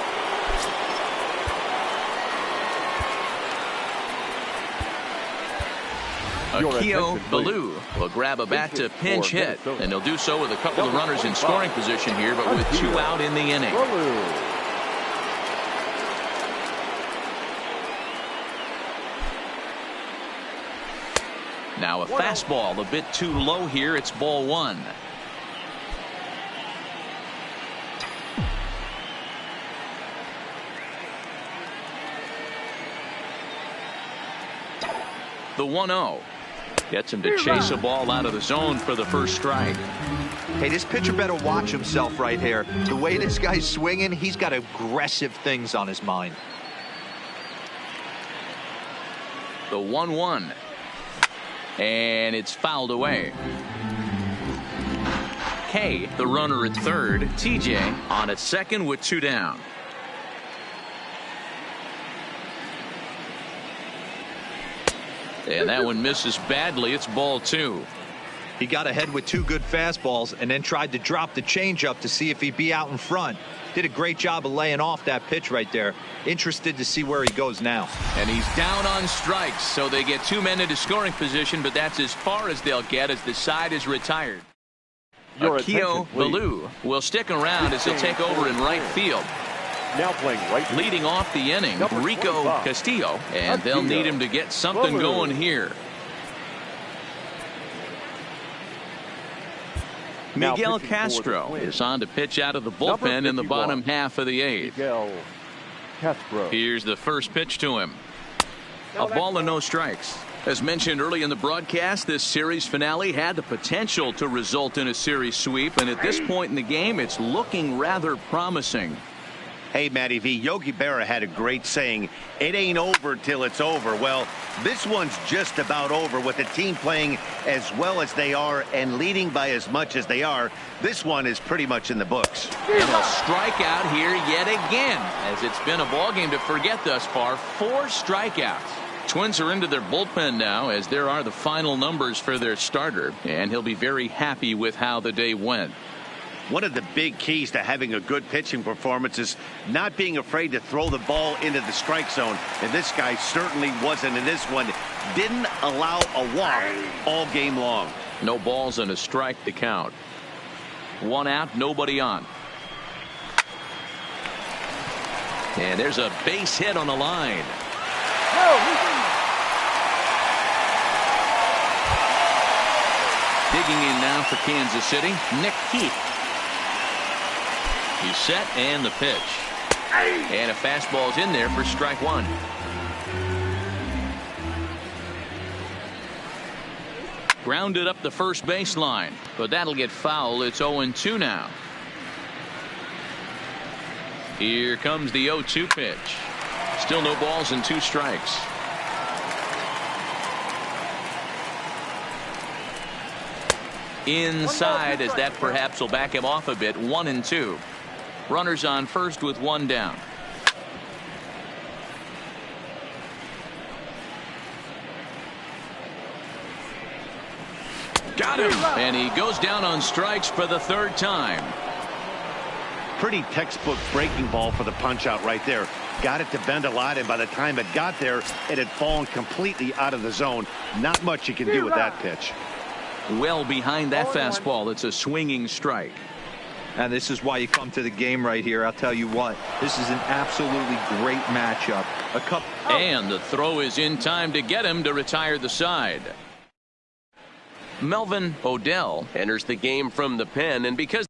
Akio Ballou will grab a bat to pinch hit, and he'll do so with a couple of runners in scoring position here, but with 2 out in the inning. Now a fastball a bit too low here. It's ball 1. The 1-0 gets him to chase a ball out of the zone for the first strike. Hey, this pitcher better watch himself right here. The way this guy's swinging, he's got aggressive things on his mind. The 1-1. And it's fouled away. Kay, the runner at third. TJ on at second with 2 down. And that one misses badly. It's ball 2. He got ahead with 2 good fastballs and then tried to drop the changeup to see if he'd be out in front. Did a great job of laying off that pitch right there. Interested to see where he goes now. And he's down on strikes, so they get 2 men into scoring position, but that's as far as they'll get as the side is retired. Akio Ballou will stick around as he'll take over in right field. Now playing right. Leading off the inning, Rico Castillo, and they'll need him to get something going here. Miguel Castro is on to pitch out of the bullpen in the bottom half of the 8th. Miguel Castro. Here's the first pitch to him. A ball and no strikes. As mentioned early in the broadcast, this series finale had the potential to result in a series sweep, and at this point in the game, it's looking rather promising. Hey, Matty V, Yogi Berra had a great saying, it ain't over till it's over. Well, this one's just about over with the team playing as well as they are and leading by as much as they are. This one is pretty much in the books. And a strikeout here yet again, as it's been a ball game to forget thus far. 4 strikeouts. Twins are into their bullpen now, as there are the final numbers for their starter, and he'll be very happy with how the day went. One of the big keys to having a good pitching performance is not being afraid to throw the ball into the strike zone. And this guy certainly wasn't in this one. Didn't allow a walk all game long. No balls and a strike to count. 1 out, nobody on. And there's a base hit on the line. Digging in now for Kansas City, Nick Heath. He's set and the pitch. And a fastball's in there for strike one. Grounded up the first baseline, but that'll get foul. It's 0-2 now. Here comes the 0-2 pitch. Still no balls and 2 strikes. Inside, as that perhaps will back him off a bit. 1-2. Runners on first with 1 down. Got him. And he goes down on strikes for the 3rd time. Pretty textbook breaking ball for the punch out right there. Got it to bend a lot, and by the time it got there, it had fallen completely out of the zone. Not much you can do with that pitch. Well behind that fastball. It's a swinging strike. And this is why you come to the game right here. I'll tell you what, this is an absolutely great matchup. And the throw is in time to get him to retire the side. Melvin Odell enters the game from the pen, and because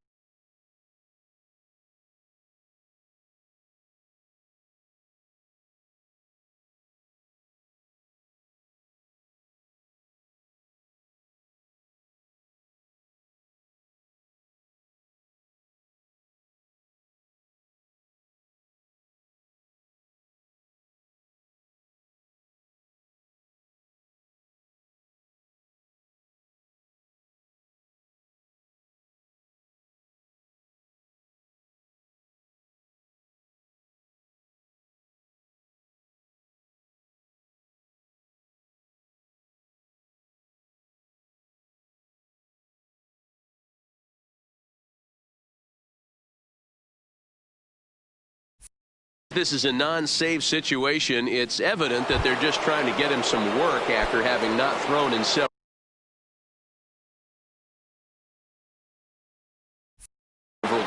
this is a non-save situation, it's evident that they're just trying to get him some work after having not thrown in several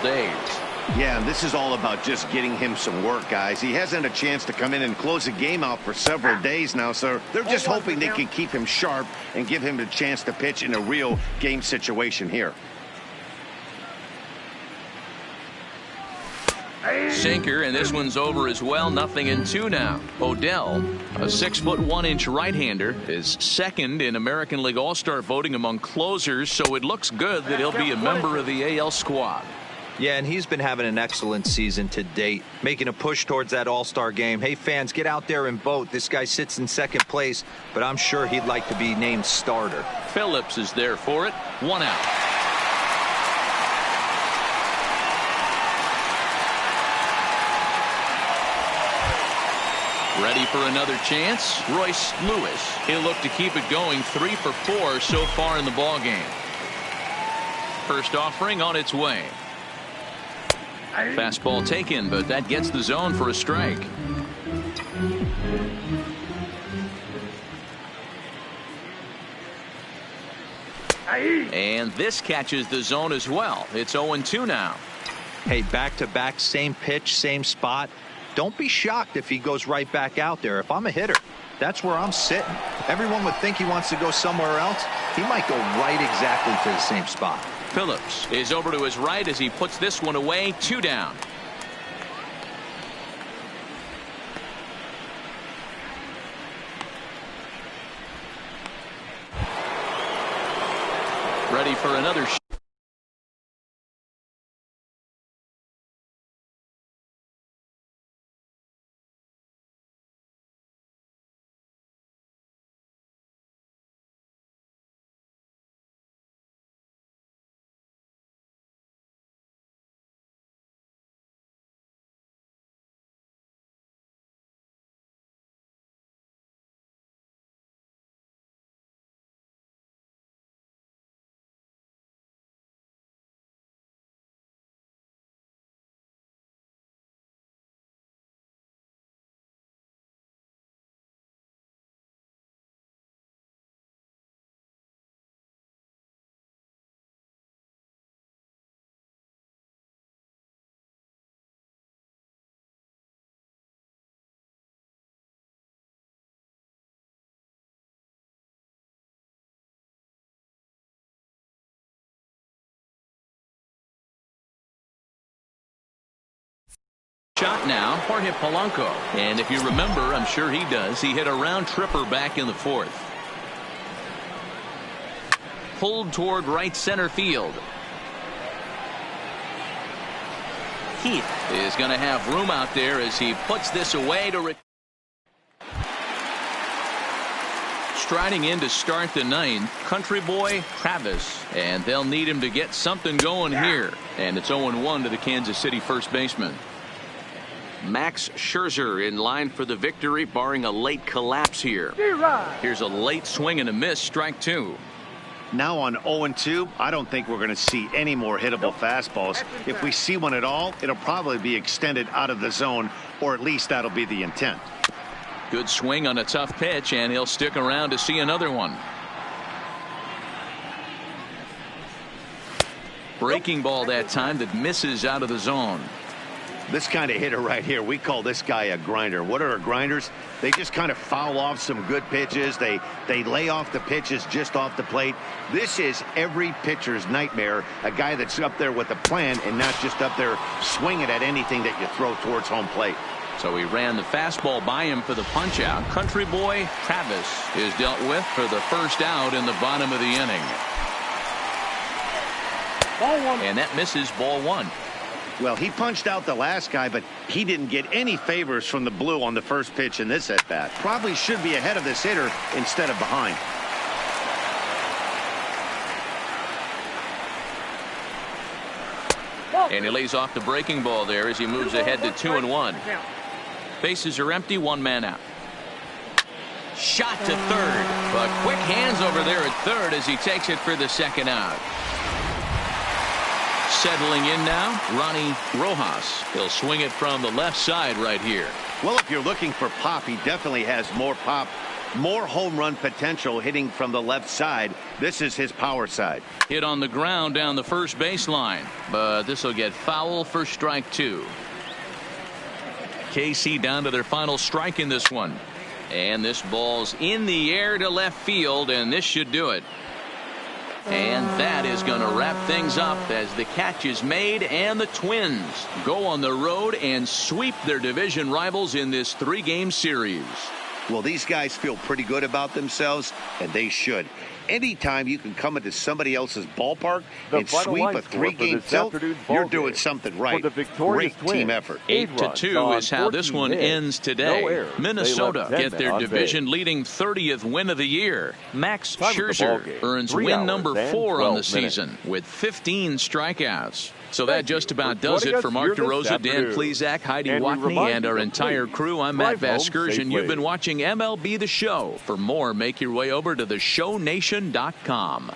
days. Yeah, and this is all about just getting him some work, guys. He hasn't a chance to come in and close a game out for several days now, so they're just hoping they can keep him sharp and give him a chance to pitch in a real game situation here. Sinker, and this one's over as well. 0-2 now. Odell, a 6'1" right-hander, is second in American League All-Star voting among closers, so it looks good that he'll be a member of the AL squad. Yeah, and he's been having an excellent season to date, making a push towards that All-Star game. Hey, fans, get out there and vote. This guy sits in second place, but I'm sure he'd like to be named starter. Phillips is there for it. 1 out. Ready for another chance? Royce Lewis. He'll look to keep it going. 3 for 4 so far in the ball game. First offering on its way. Fastball taken, but that gets the zone for a strike. And this catches the zone as well. It's 0-2 now. Hey, back-to-back, same pitch, same spot. Don't be shocked if he goes right back out there. If I'm a hitter, that's where I'm sitting. Everyone would think he wants to go somewhere else. He might go right exactly to the same spot. Phillips is over to his right as he puts this one away. 2 down. Ready for another shot. Shot now, Jorge Polanco. And if you remember, I'm sure he does, he hit a round tripper back in the fourth. Pulled toward right center field. Heath is going to have room out there as he puts this away to striding in to start the ninth, country boy Travis, and they'll need him to get something going here. And it's 0-1 to the Kansas City first baseman. Max Scherzer in line for the victory, barring a late collapse here. Here's a late swing and a miss, strike two. Now on 0-2, I don't think we're going to see any more hittable fastballs. If we see one at all, it'll probably be extended out of the zone, or at least that'll be the intent. Good swing on a tough pitch, and he'll stick around to see another one. Breaking ball that time that misses out of the zone. This kind of hitter right here, we call this guy a grinder. What are grinders? They just kind of foul off some good pitches. They lay off the pitches just off the plate. This is every pitcher's nightmare, a guy that's up there with a plan and not just up there swinging at anything that you throw towards home plate. So he ran the fastball by him for the punch out. Country boy Travis is dealt with for the first out in the bottom of the inning. Ball one. And that misses, ball one. Well, he punched out the last guy, but he didn't get any favors from the blue on the first pitch in this at-bat. Probably should be ahead of this hitter instead of behind. And he lays off the breaking ball there as he moves ahead to 2-1. Bases are empty, one man out. Shot to third, but quick hands over there at third as he takes it for the second out. Settling in now, Ronnie Rojas. He'll swing it from the left side right here. Well, if you're looking for pop, he definitely has more pop, more home run potential hitting from the left side. This is his power side. Hit on the ground down the first baseline, but this will get foul for strike two. KC down to their final strike in this one. And this ball's in the air to left field, and this should do it. And that is going to wrap things up as the catch is made, and the Twins go on the road and sweep their division rivals in this three-game series. Well, these guys feel pretty good about themselves, and they should. Anytime you can come into somebody else's ballpark and sweep a three-game tilt, you're doing something right. Great team effort. 8-2 is how this one ends today. Minnesota get their division-leading 30th win of the year. Max Scherzer earns win number 4 on the season with 15 strikeouts. So that just about does it for Mark DeRosa, Dan Plesac, Heidi Watney, and our entire crew. I'm Matt Vasgersian. You've been watching MLB The Show. For more, make your way over to theshownation.com.